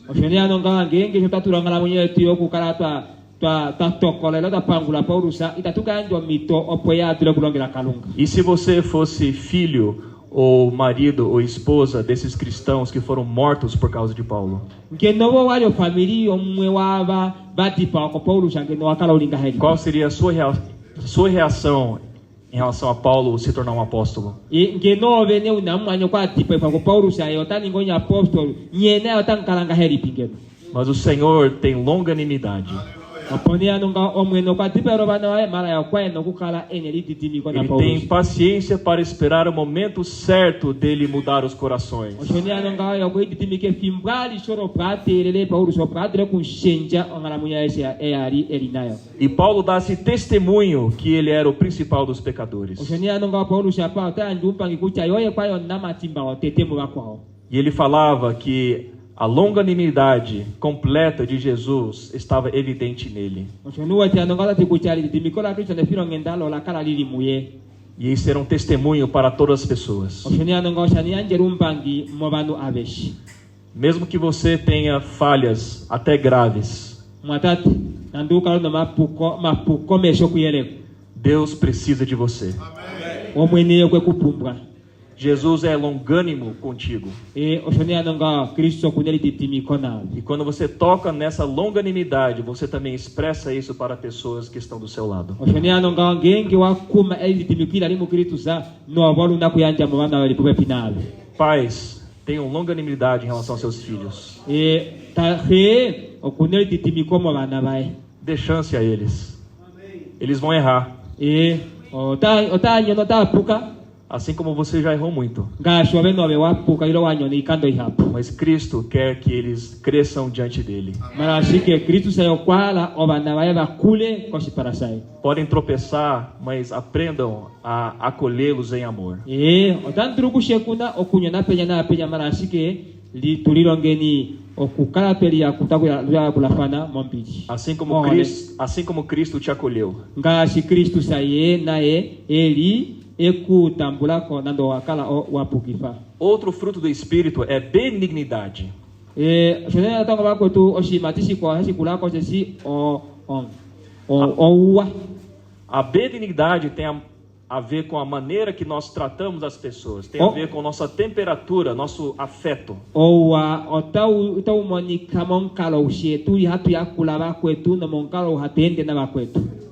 E se você fosse filho ou marido ou esposa desses cristãos que foram mortos por causa de Paulo, qual seria a sua reação em relação a Paulo se tornar um apóstolo? Mas o Senhor tem longanimidade. Ele tem paciência para esperar o momento certo dele mudar os corações. E Paulo dá-se testemunho que ele era o principal dos pecadores. E ele falava que a longanimidade completa de Jesus estava evidente nele. E isso era um testemunho para todas as pessoas. Mesmo que você tenha falhas até graves, Deus precisa de você. Jesus é longânimo contigo. E oshone anonga Kristo kuneli titimi kona. E quando você toca nessa longanimidade, você também expressa isso para pessoas que estão do seu lado. Oshone anonga ngenge wa kuma eli titimi kila limu Kristo sa no bolu na kuyanja mwana wali pube final. Pais, tenham longanimidade em relação aos seus filhos. E ta he okuneli titimi como bana vai. Dê chance a eles. Eles vão errar. E ota nyono ta puka. Assim como você já errou muito. Mas Cristo quer que eles cresçam diante dele. Podem tropeçar, mas aprendam a acolhê-los em amor. Assim como Cristo te acolheu. Outro fruto do Espírito é benignidade. A benignidade tem a ver com a maneira que nós tratamos as pessoas. Tem a ver com nossa temperatura, nosso afeto.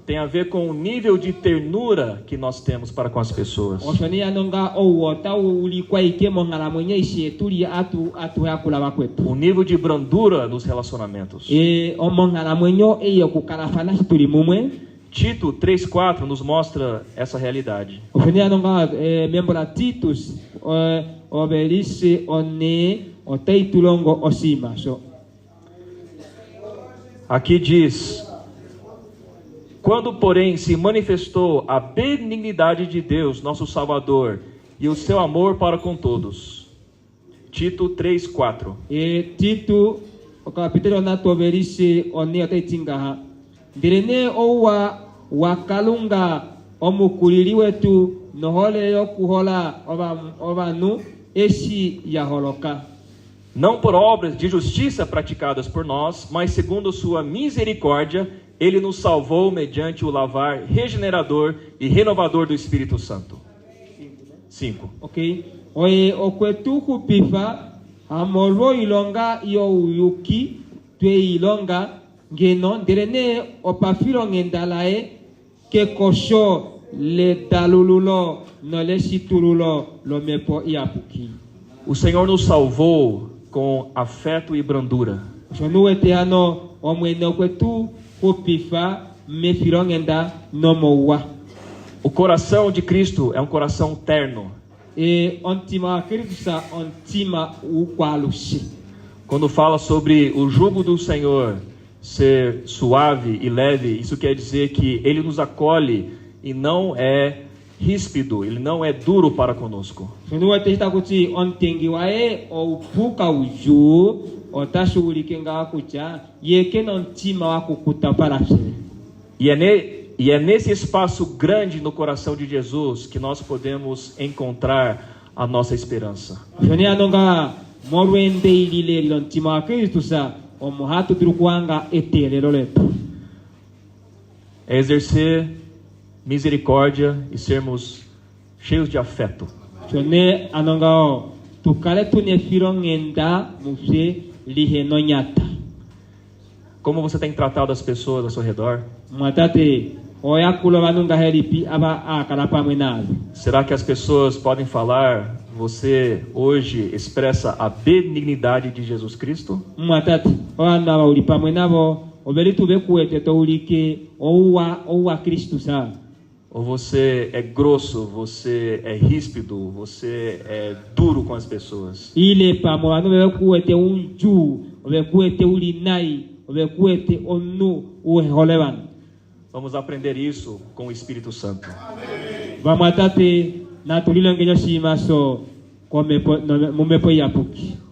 Tem a ver com o nível de ternura que nós temos para com as pessoas. O nível de brandura nos relacionamentos. Tito 3:4 nos mostra essa realidade. Aqui diz: quando, porém, se manifestou a benignidade de Deus, nosso Salvador, e o seu amor para com todos. Tito 3:4. Tito, o capítulo na toverisse oni atetinga. Direne owa wakalunga omukulili wetu nohole yokuhola obanu esi yaholoka. Não por obras de justiça praticadas por nós, mas segundo sua misericórdia, ele nos salvou mediante o lavar regenerador e renovador do Espírito Santo. 5. Ok. Oye okwetu kupifa amoro ilonga yo yuki twe ilonga ngeno direne opafiro ngendalae ke kosho le dalululo no le sitululo lo mepo iapuki. O Senhor nos salvou com afeto e brandura. Jonueteano omwene kwetu kupifa mefiro ngenda no mowa. O coração de Cristo é um coração terno. E ontima Cristo ontima ukwalushi. Quando fala sobre o jugo do Senhor ser suave e leve, isso quer dizer que ele nos acolhe e não é ríspido, ele não é duro para conosco. E é nesse espaço grande no coração de Jesus que nós podemos encontrar a nossa esperança. É exercer misericórdia e sermos cheios de afeto. Como você tem tratado as pessoas ao seu redor? Será que as pessoas podem falar: você hoje expressa a benignidade de Jesus Cristo? Ou você é grosso, você é ríspido, você é duro com as pessoas? Vamos aprender isso com o Espírito Santo.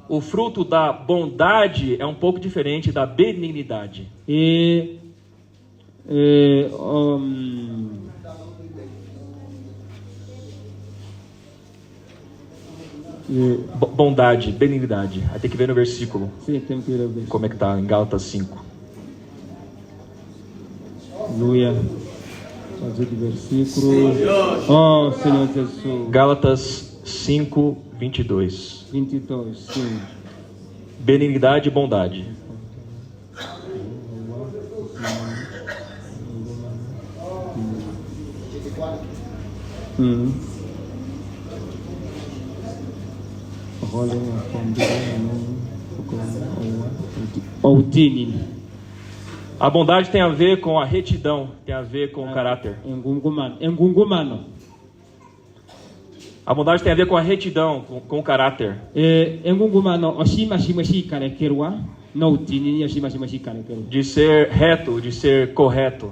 O fruto da bondade é um pouco diferente da benignidade. Bondade, benignidade. Aí tem que ver no versículo. Sim, tem que ver. Como é que tá em Gálatas 5. Aleluia. Fazer de versículo. Oh, Senhor Jesus. Gálatas 5, 22. 22, sim. Benignidade e bondade. A bondade tem a ver com a retidão, tem a ver com o caráter. A bondade tem a ver com a retidão, com o caráter. De ser reto, de ser correto.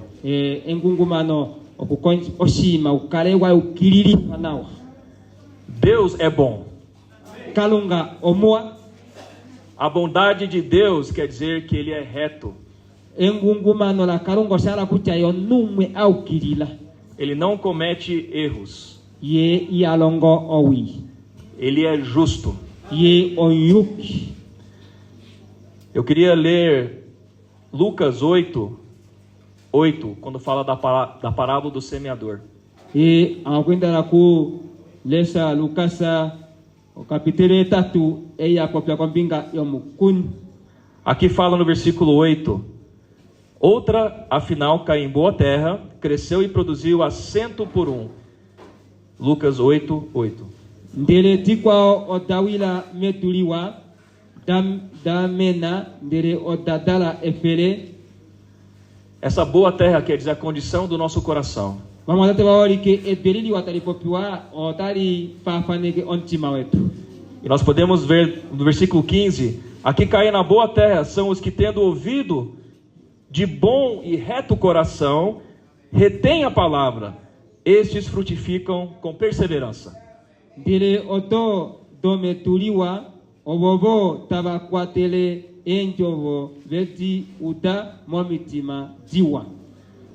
Deus é bom. A bondade de Deus quer dizer que Ele é reto. Ele não comete erros. Ele é justo. Eu queria ler Lucas 8, quando fala da parábola do semeador. Aqui fala no versículo 8: outra, afinal, caiu em boa terra, cresceu e produziu a 100 por 1. Lucas 8. Essa boa terra quer dizer a condição do nosso coração. E nós podemos ver no versículo 15: aqui caem na boa terra são os que, tendo ouvido de bom e reto coração, retém a palavra, estes frutificam com perseverança.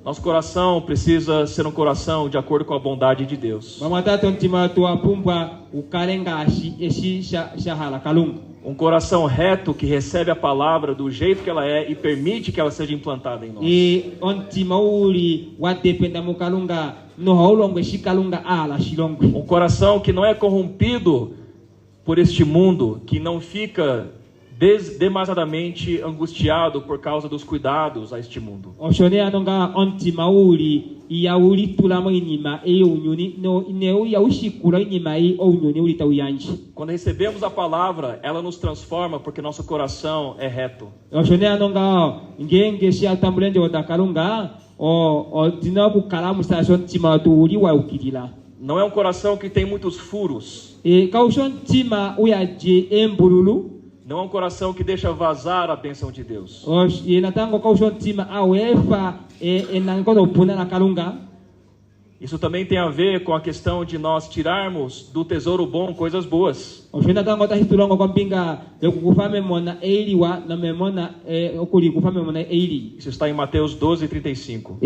Nosso coração precisa ser um coração de acordo com a bondade de Deus. Um coração reto que recebe a palavra do jeito que ela é e permite que ela seja implantada em nós. Um coração que não é corrompido por este mundo, que não fica demasiadamente angustiado por causa dos cuidados a este mundo. Quando recebemos a palavra, ela nos transforma porque nosso coração é reto. Não é um coração que tem muitos furos. Não é um coração que deixa vazar a bênção de Deus. Isso também tem a ver com a questão de nós tirarmos do tesouro bom coisas boas. Isso está em Mateus 12:35.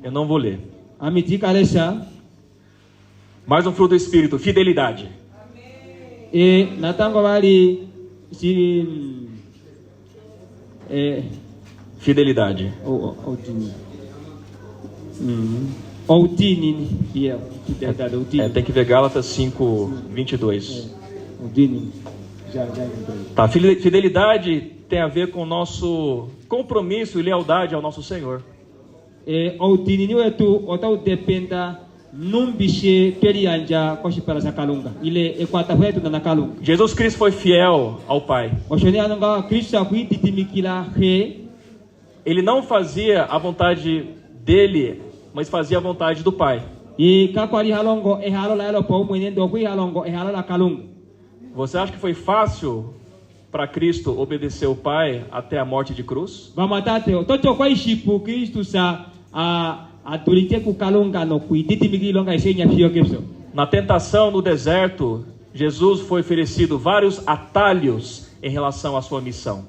Eu não vou ler. Mais um fruto do Espírito, fidelidade. Fidelidade. Tem que ver Gálatas 5:22. Tá, fidelidade tem a ver com o nosso compromisso e lealdade ao nosso Senhor. Jesus Cristo foi fiel ao Pai. Ele não fazia a vontade dele, mas fazia a vontade do Pai. Você acha que foi fácil para Cristo obedecer o Pai até a morte de cruz? Na tentação no deserto, Jesus foi oferecido vários atalhos em relação à sua missão.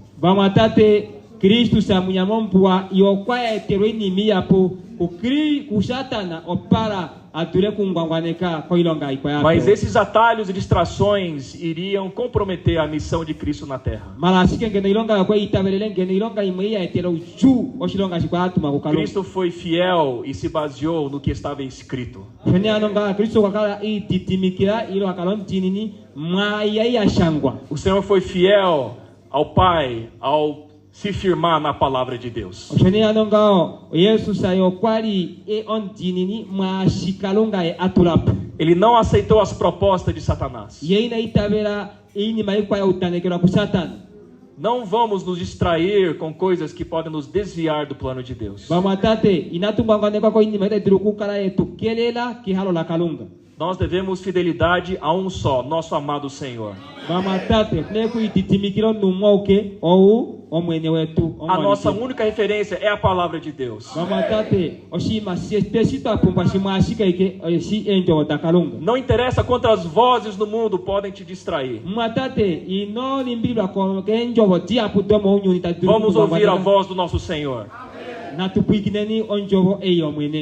ature kungwangwaneka koilonga ikwaya. Mas esses atalhos e distrações iriam comprometer a missão de Cristo na terra. Malasike ngene ilonga kwa itabelele ngene ilonga imweya etelo ju oshilonga shikwa tuma kukalonga. Cristo foi fiel e se baseou no que estava escrito. Shene anonga Kristo wakala ititimikira ilo akalon tinini maya ya shangwa. O Senhor foi fiel ao Pai ao se firmar na palavra de Deus. Shene anonga Yesu sayo kwali on tinini ma shikalonga atulapu. Ele não aceitou as propostas de Satanás. Yeina itabela ini maikwa utanekera ku Satan. Não vamos nos distrair com coisas que podem nos desviar do plano de Deus. Bamatate inatumbangwaneka ko ini maita dirukukala etukelela kihalo la kalunga. Nós devemos fidelidade a um só, nosso amado Senhor. A nossa única referência é a palavra de Deus. Não interessa quantas vozes no mundo podem te distrair. Vamos ouvir a voz do nosso Senhor.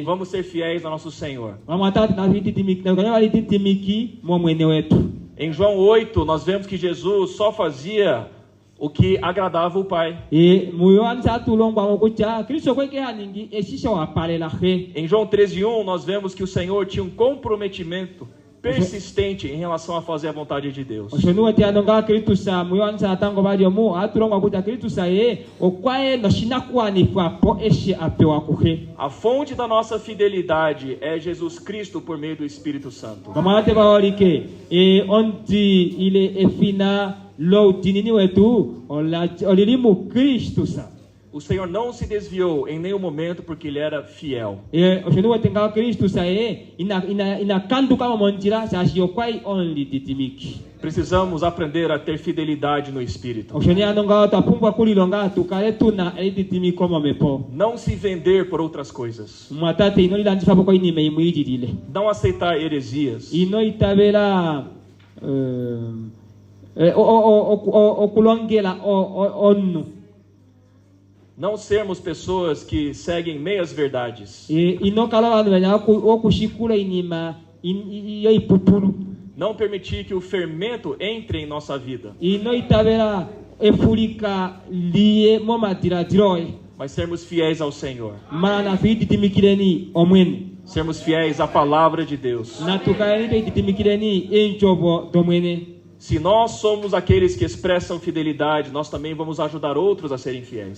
Vamos ser fiéis ao nosso Senhor. Em João 8, nós vemos que Jesus só fazia o que agradava o Pai. Em João 13:1, nós vemos que o Senhor tinha um comprometimento persistente em relação a fazer a vontade de Deus. A fonte da nossa fidelidade é Jesus Cristo por meio do Espírito Santo. O Senhor não se desviou em nenhum momento porque Ele era fiel. Precisamos aprender a ter fidelidade no Espírito. Não se vender por outras coisas. Não aceitar heresias. Não sermos pessoas que seguem meias verdades. Não permitir que o fermento entre em nossa vida. Mas sermos fiéis ao Senhor. Sermos fiéis à palavra de Deus. Se nós somos aqueles que expressam fidelidade, nós também vamos ajudar outros a serem fiéis.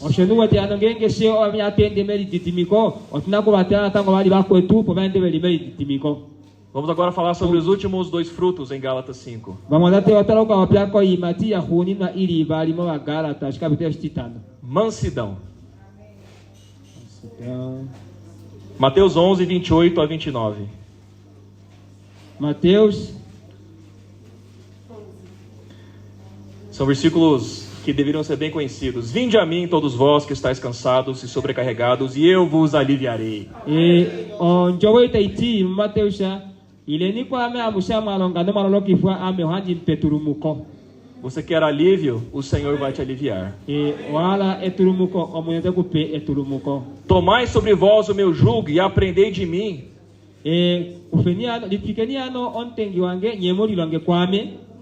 Vamos agora falar sobre os últimos 2 frutos em Gálatas 5. Mansidão. Mateus 11, 28 a 29. Mateus. São versículos que deveriam ser bem conhecidos. Vinde a mim, todos vós que estáis cansados e sobrecarregados, e eu vos aliviarei. Você quer alívio? O Senhor vai te aliviar. Tomai sobre vós o meu jugo e aprendei de mim.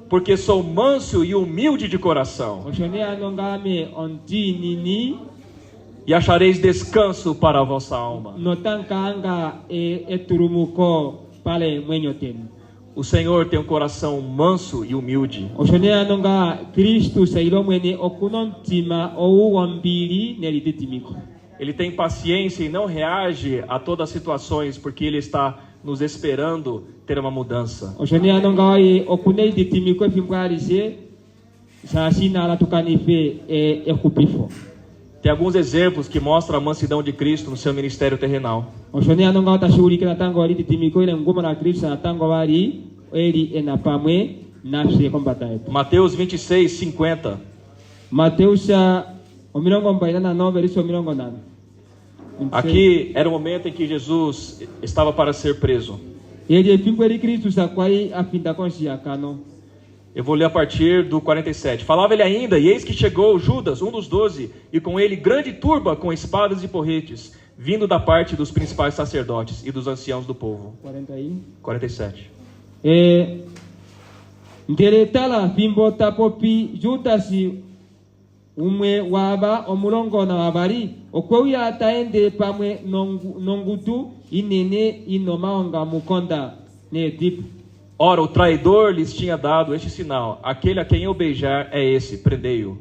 Porque sou manso e humilde de coração. E achareis descanso para a vossa alma. O Senhor tem um coração manso e humilde. Ele tem paciência e não reage a todas as situações porque Ele está nos esperando ter uma mudança. Tem alguns exemplos que mostram a mansidão de Cristo no seu ministério terrenal. Mateus 26, 50. Aqui era o momento em que Jesus estava para ser preso. Eu vou ler a partir do 47. Falava ele ainda, e eis que chegou Judas, um dos 12, e com ele grande turba com espadas e porretes. vindo da parte dos principais sacerdotes e dos anciãos do povo. 47. Nderetala fimbo tapopi jutasi umwe waba omulongo na wabari okweuya ataende pamwe nongutu inene inomaonga mukonda ne dipo. Ora, o traidor lhes tinha dado este sinal: aquele a quem eu beijar é esse, prendei-o.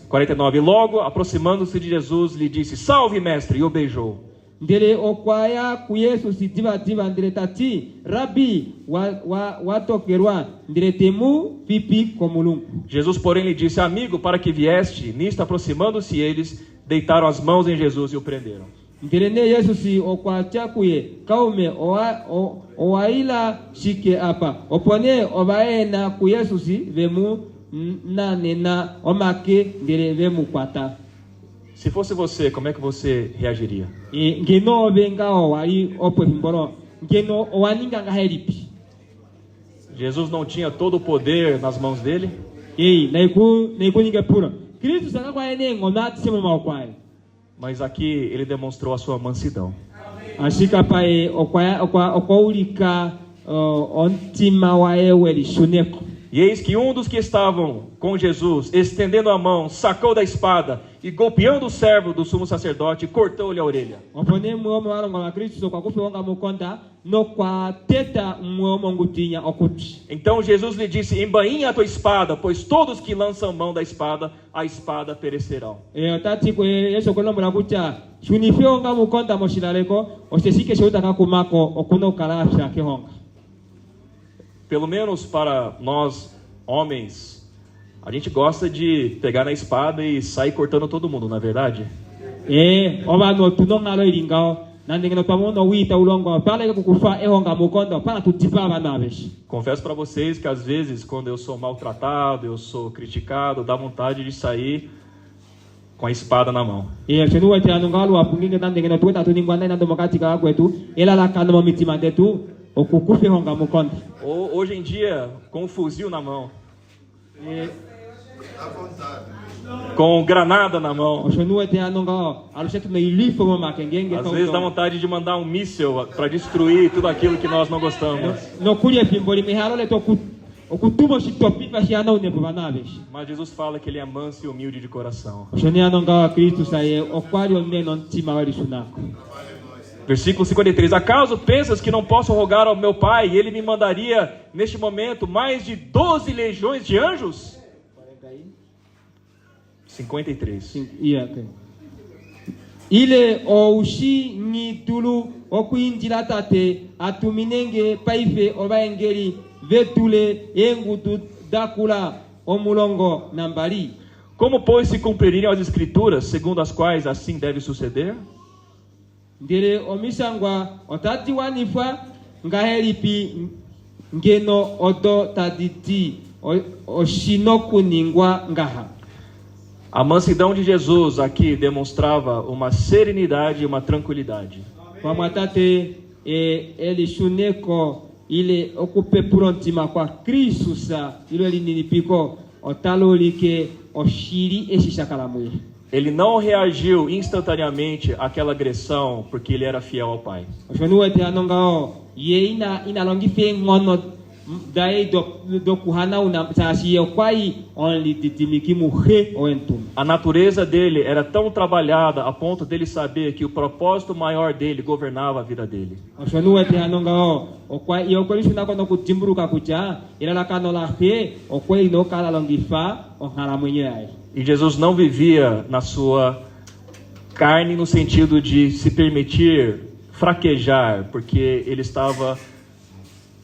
49. Logo, aproximando-se de Jesus, lhe disse: Salve, mestre, e o beijou. Ndele okwaya ku Yesu sitiva ndele tati rabi watokerwa ndele temu pipi komulungu. Jesus, porém, lhe disse: Amigo, para que vieste? Nisto, aproximando-se eles, deitaram as mãos em Jesus e o prenderam. Ndele ne Yesu si okwacha kuye kaume owaila shike apa opone obaena ku Yesu si vemu na nena omake ndele vemu kwata. Se fosse você, como é que você reagiria? Jesus não tinha todo o poder nas mãos dele? Mas aqui ele demonstrou a sua mansidão. E eis que um dos que estavam com Jesus, estendendo a mão, sacou da espada e, golpeando o servo do sumo sacerdote, cortou-lhe a orelha. Então Jesus lhe disse: embainha a tua espada, pois todos que lançam mão da espada, a espada perecerão. Pelo menos para nós, homens, a gente gosta de pegar na espada e sair cortando todo mundo, não é verdade? Confesso para vocês que às vezes, quando eu sou maltratado, eu sou criticado, dá vontade de sair com a espada na mão. Hoje em dia, com o fuzil na mão, com granada na mão, às vezes dá vontade de mandar um míssil para destruir tudo aquilo que nós não gostamos. Mas Jesus fala que ele é manso e humilde de coração. Versículo 53. Acaso pensas que não posso rogar ao meu Pai e ele me mandaria neste momento mais de 12 legiões de anjos? 53. Ile oushi ngitulu okuinjila tate atuminenge paife obaengeri vetule engutu dakula omulongo nambali. Como, pois, se cumpririam as escrituras, segundo as quais assim deve suceder? Ndere omisangwa otati wanifa ngahelipi ngeno odo taditi oshinoku ningwa ngaha. A mansidão de Jesus aqui demonstrava uma serenidade e uma tranquilidade. Pamatate ele shuneko ile okupe prontima kwa Kristo sa ile linipiko otalolike oshiri eshisakalamu. Ele não reagiu instantaneamente àquela agressão porque ele era fiel ao Pai. A natureza dele era tão trabalhada a ponto dele saber que o propósito maior dele governava a vida dele. E Jesus não vivia na sua carne no sentido de se permitir fraquejar, porque ele estava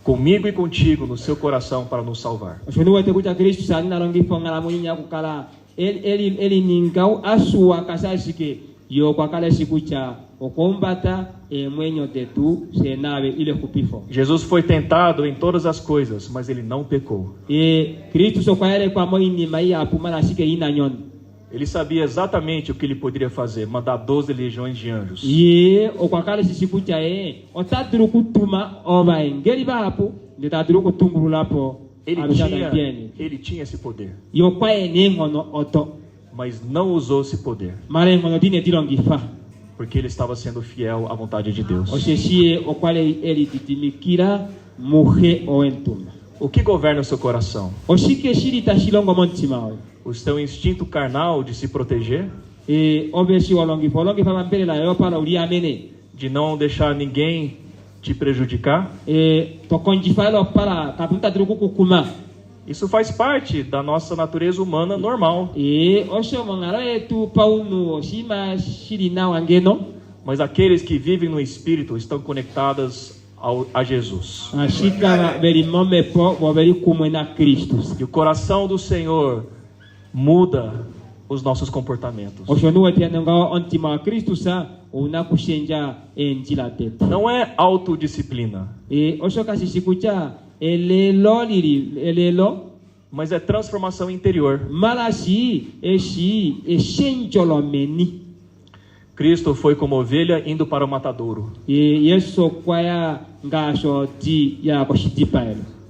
comigo e contigo no seu coração para nos salvar. Jesus foi tentado em todas as coisas, mas ele não pecou. Ele sabia exatamente o que ele poderia fazer, mandar 12 legiões de anjos. Ele tinha esse poder, mas não usou esse poder, porque ele estava sendo fiel à vontade de Deus. O que governa o seu coração? O seu instinto carnal de se proteger? De não deixar ninguém te prejudicar? Isso faz parte da nossa natureza humana normal. Mas aqueles que vivem no Espírito estão conectados a Jesus. E o coração do Senhor muda os nossos comportamentos. Não é autodisciplina, mas é transformação interior. Cristo foi como ovelha indo para o matadouro.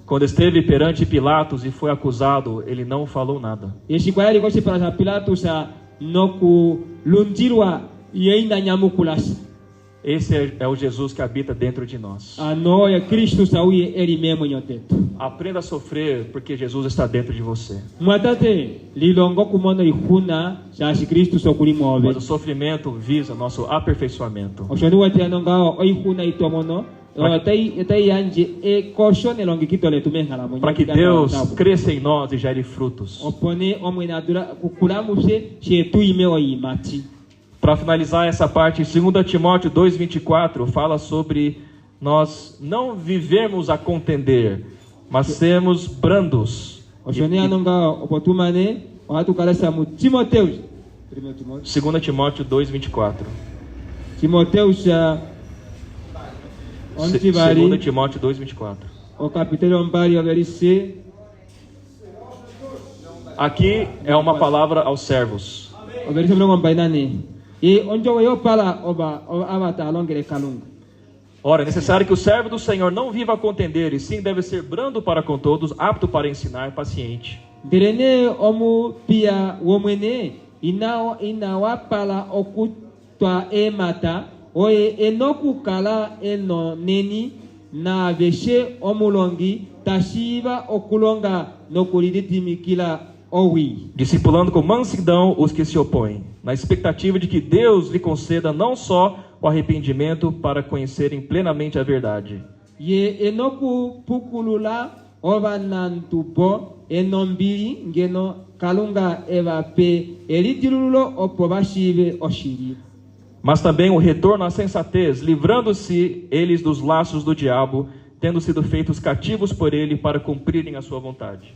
Quando esteve perante Pilatos e foi acusado, ele não falou nada. Esse é o Jesus que habita dentro de nós. Aprenda a sofrer porque Jesus está dentro de você. Mas o sofrimento visa nosso aperfeiçoamento, para que Deus cresça em nós e gere frutos. Para finalizar essa parte, 2 Timóteo 2:24 fala sobre nós não vivemos a contender, mas sermos brandos. 2 Timóteo 2:24. 2 Timóteo 2:24. Aqui é uma palavra aos servos. Ora, é necessário que o servo do Senhor não viva a contender, e sim deve ser brando para com todos, apto para ensinar, paciente. Discipulando com mansidão os que se opõem, na expectativa de que Deus lhe conceda não só o arrependimento para conhecerem plenamente a verdade. Mas também o retorno à sensatez, livrando-se eles dos laços do diabo, tendo sido feitos cativos por ele para cumprirem a sua vontade.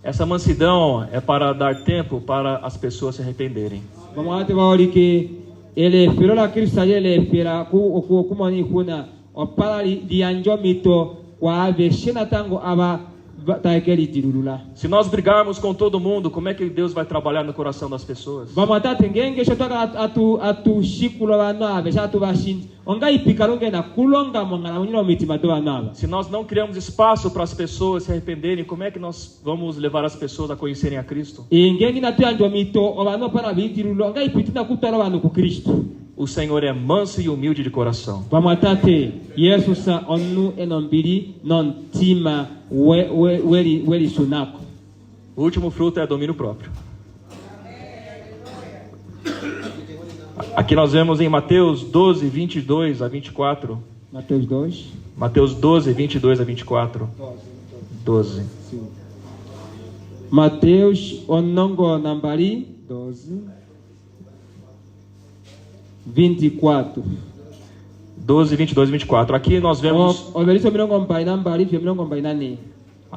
Essa mansidão é para dar tempo para as pessoas se arrependerem. Se nós brigarmos com todo mundo, como é que Deus vai trabalhar no coração das pessoas? Se nós não criamos espaço para as pessoas se arrependerem, como é que nós vamos levar as pessoas a conhecerem a Cristo? O Senhor é manso e humilde de coração. O último fruto é domínio próprio. Aqui nós vemos em Mateus 12, 22 a 24. Mateus 2. Mateus 12, 22 a 24. 12. Mateus onongo nambari 12. 24. 12, 22 e 24. Aqui nós vemos...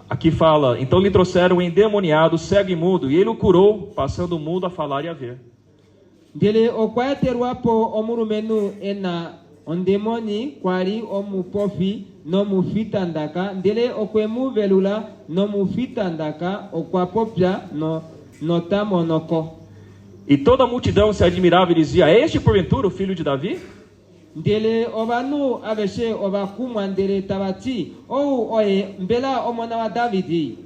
Aqui fala: então lhe trouxeram um endemoniado, cego e mudo, e ele o curou, passando o mundo a falar e a ver. ondemoni kwari omupofi no mufitandaka ndele okwemu velula no mufitandaka okwapopya no tamonoko. E toda a multidão se admirava e dizia: é este porventura o filho de Davi? Ndele obanu aveshe obakumwa ndele tabati ou oye mbela omona wa Davidi.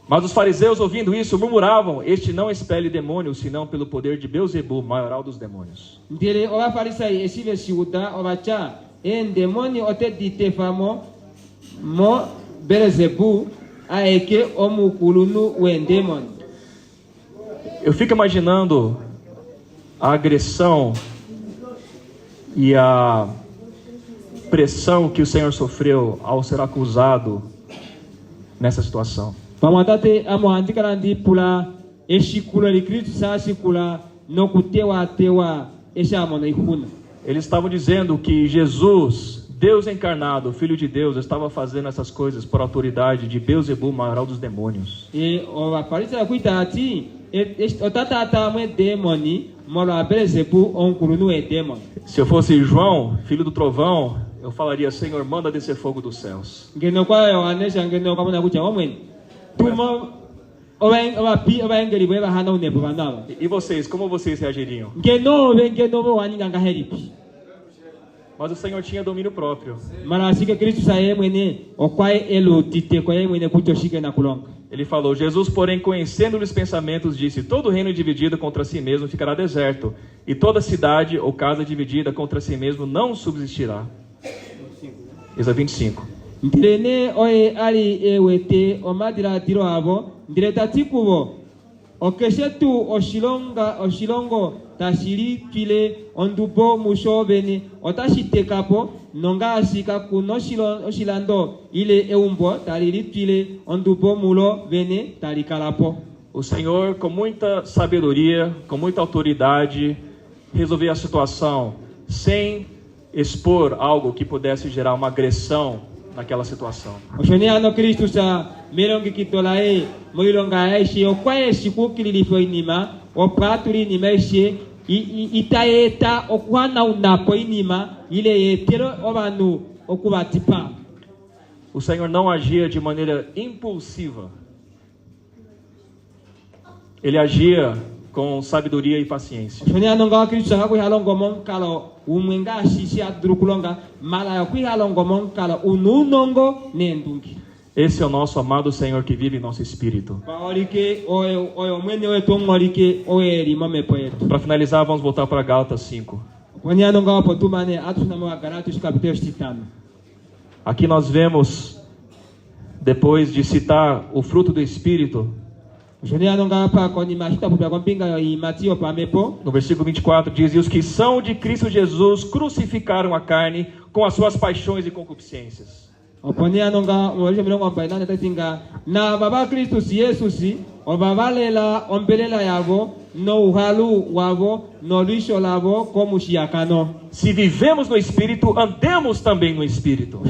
Mas os fariseus, ouvindo isso, murmuravam: este não expele demônios, senão pelo poder de Beelzebub, maioral dos demônios. Ndele oba farisai esive shiuda obacha en demoni ote ditefamo mo Beelzebub aeke omukulunu wendemon. Eu fico imaginando a agressão e a pressão que o Senhor sofreu ao ser acusado nessa situação. Pamatate amoandikarandi pula eshikula likritu sa shikula no kutewa tewa eshamona ihuna. Eles estavam dizendo que Jesus, Deus encarnado, Filho de Deus, estava fazendo essas coisas por autoridade de Beelzebub, maioral dos demônios. E o aparece cuidati o tata me demoni mora Beelzebub onkulunu e demon. Se eu fosse João, filho do trovão, eu falaria: Senhor, manda descer fogo dos céus. Ngeno kwa Yohanesha ngeno kama na kucha omwen. Tumo oba engeli bwe bahana unepo banaba. E vocês, como vocês reagiriam? Ngeno bo waninga ngaheripi. Mas o Senhor tinha domínio próprio. Marasika Cristo sae mwene okwai elo tite kwa mwene kutoshike na kulonga. Ele falou: Jesus, porém, conhecendo-lhe os pensamentos, disse: todo reino dividido contra si mesmo ficará deserto, e toda cidade ou casa dividida contra si mesmo não subsistirá. Isa 25. Ndirene oye ali ewete omadira tiro abo ndireta tikubo okeshetu oshilongo tashiri twile ondubo mushobeni otashitekapo nonga ashika kuno oshilando ile eumbo taliri twile ondubo mulo bene talikalapo. O Senhor, com muita sabedoria, com muita autoridade, resolveu a situação sem expor algo que pudesse gerar uma agressão naquela situação. Oshoniano Cristo sa melongi kitolae moilonga aishi okwae shikukili foi nima opaturi nimeshe itaeta okwana unapo inima ile yetero obanu okubatipa. O Senhor não agia de maneira impulsiva. Ele agia com sabedoria e paciência. Oshoniano nga Cristo sa ko halongo mon kalo umwenga shishi adrukulonga mala ya kuhalongo mon kalo ununongo nendungi. Esse é o nosso amado Senhor que vive em nosso espírito. Para finalizar, vamos voltar para Gálatas 5. Aqui nós vemos, depois de citar o fruto do Espírito, no versículo 24 diz: e os que são de Cristo Jesus crucificaram a carne com as suas paixões e concupiscências. Na baba Cristo si Jesus si obabalela ombelela yavo no uhalu wavo no lisho lavo como shiakano. Se vivemos no Espírito, andemos também no Espírito.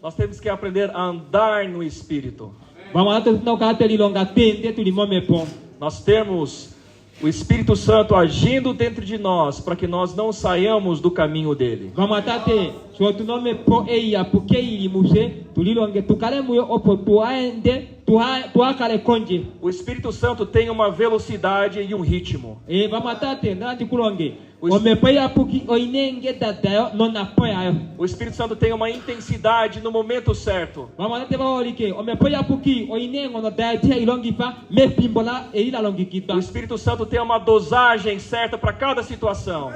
Nós temos que aprender a andar no Espírito. Nós temos o Espírito Santo agindo dentro de nós para que nós não saiamos do caminho dele. O Espírito Santo tem uma velocidade e um ritmo. O Espírito Santo tem uma intensidade no momento certo. O Espírito Santo tem uma dosagem certa para cada situação.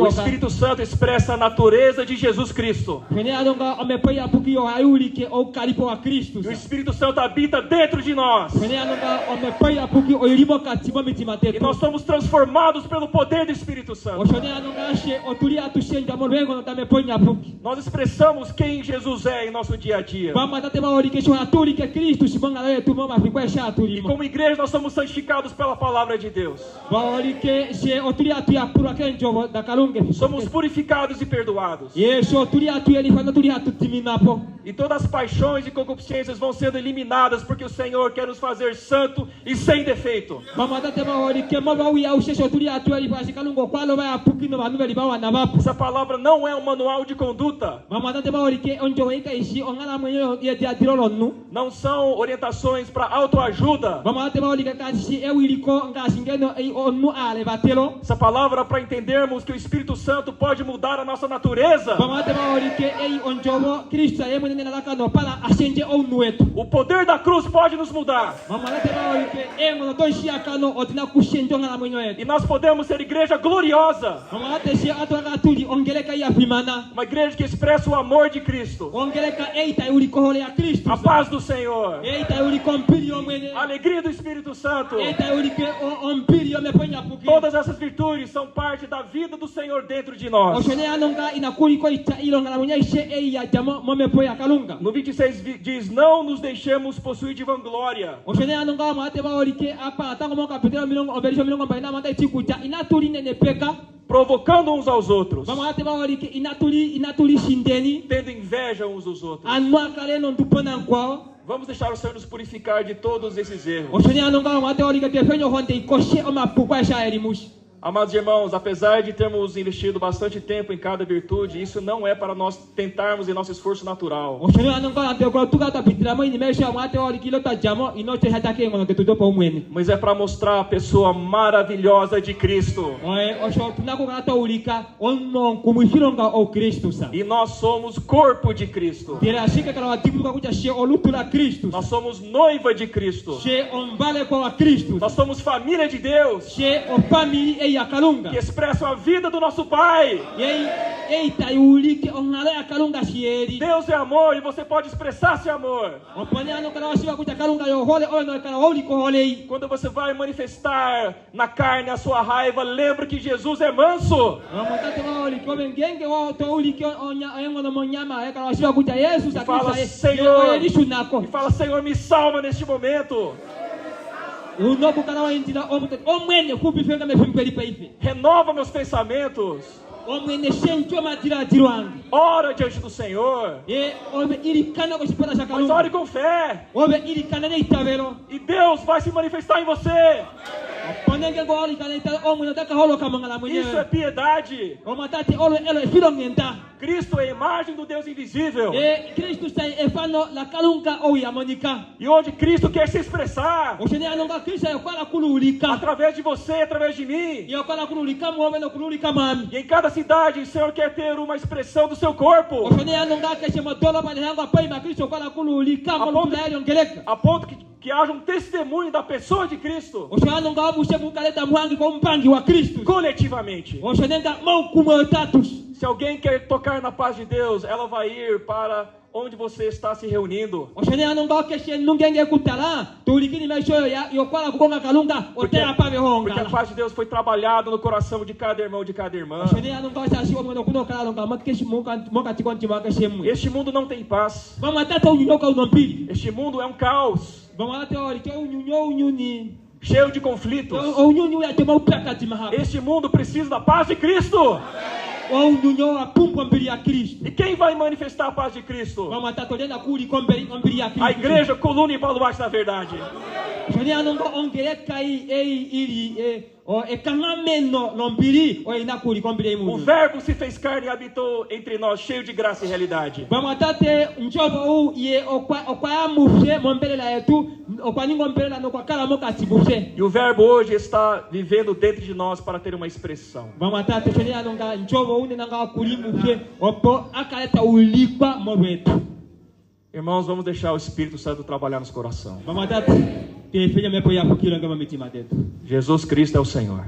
O Espírito Santo expressa a natureza de Jesus Cristo. E o Espírito Santo habita dentro de nós. E nós somos transformados pelo poder do Espírito Santo. Nós expressamos quem Jesus é em nosso dia a dia. E como igreja nós somos santificados pela palavra de Deus. Somos purificados e perdoados. E todas as paixões e concupiscências vão sendo eliminadas, porque o Senhor quer nos fazer santo e sem defeito. Essa palavra não é um manual de conduta. Não são orientações para autoajuda. Essa palavra é para entendermos que o Espírito Santo pode mudar a nossa natureza. O poder da cruz pode nos mudar. E nós podemos ser igreja gloriosa. Uma igreja que expressa o amor de Cristo. A paz do Senhor. A alegria do Espírito Santo. Todas essas virtudes são parte da vida do Senhor dentro de nós. No 26 diz: não nos deixemos possuir de vanglória, provocando uns aos outros, tendo inveja uns dos outros. Vamos deixar o Senhor nos purificar de todos esses erros. Amados irmãos, apesar de termos investido bastante tempo em cada virtude, isso não é para nós tentarmos em nosso esforço natural. Mas é para mostrar a pessoa maravilhosa de Cristo. E nós somos corpo de Cristo. Nós somos noiva de Cristo. Nós somos família de Deus, que expressa a vida do nosso Pai. Deus é amor e você pode expressar esse amor. Quando você vai manifestar na carne a sua raiva, lembre que Jesus é manso. E fala, Senhor, me salva neste momento. Renova meus pensamentos. Ora diante do Senhor, mas ore com fé, e Deus vai se manifestar em você. Isso é piedade. Cristo é a imagem do Deus invisível. E onde Cristo quer se expressar, através de você, através de mim. E em cada cidade o Senhor quer ter uma expressão do seu corpo, a ponto que haja um testemunho da pessoa de Cristo coletivamente. Se alguém quer tocar na paz de Deus, ela vai ir para onde você está se reunindo. Porque a paz de Deus foi trabalhada no coração de cada irmão, de cada irmã. Este mundo não tem paz. Este mundo é um caos, cheio de conflitos. Este mundo precisa da paz de Cristo. E quem vai manifestar a paz de Cristo? A igreja, coluna e baluarte da verdade. O Verbo se fez carne e habitou entre nós, cheio de graça e realidade. E o Verbo hoje está vivendo dentro de nós para ter uma expressão. Irmãos, vamos deixar o Espírito Santo trabalhar nos corações. Jesus Cristo é o Senhor.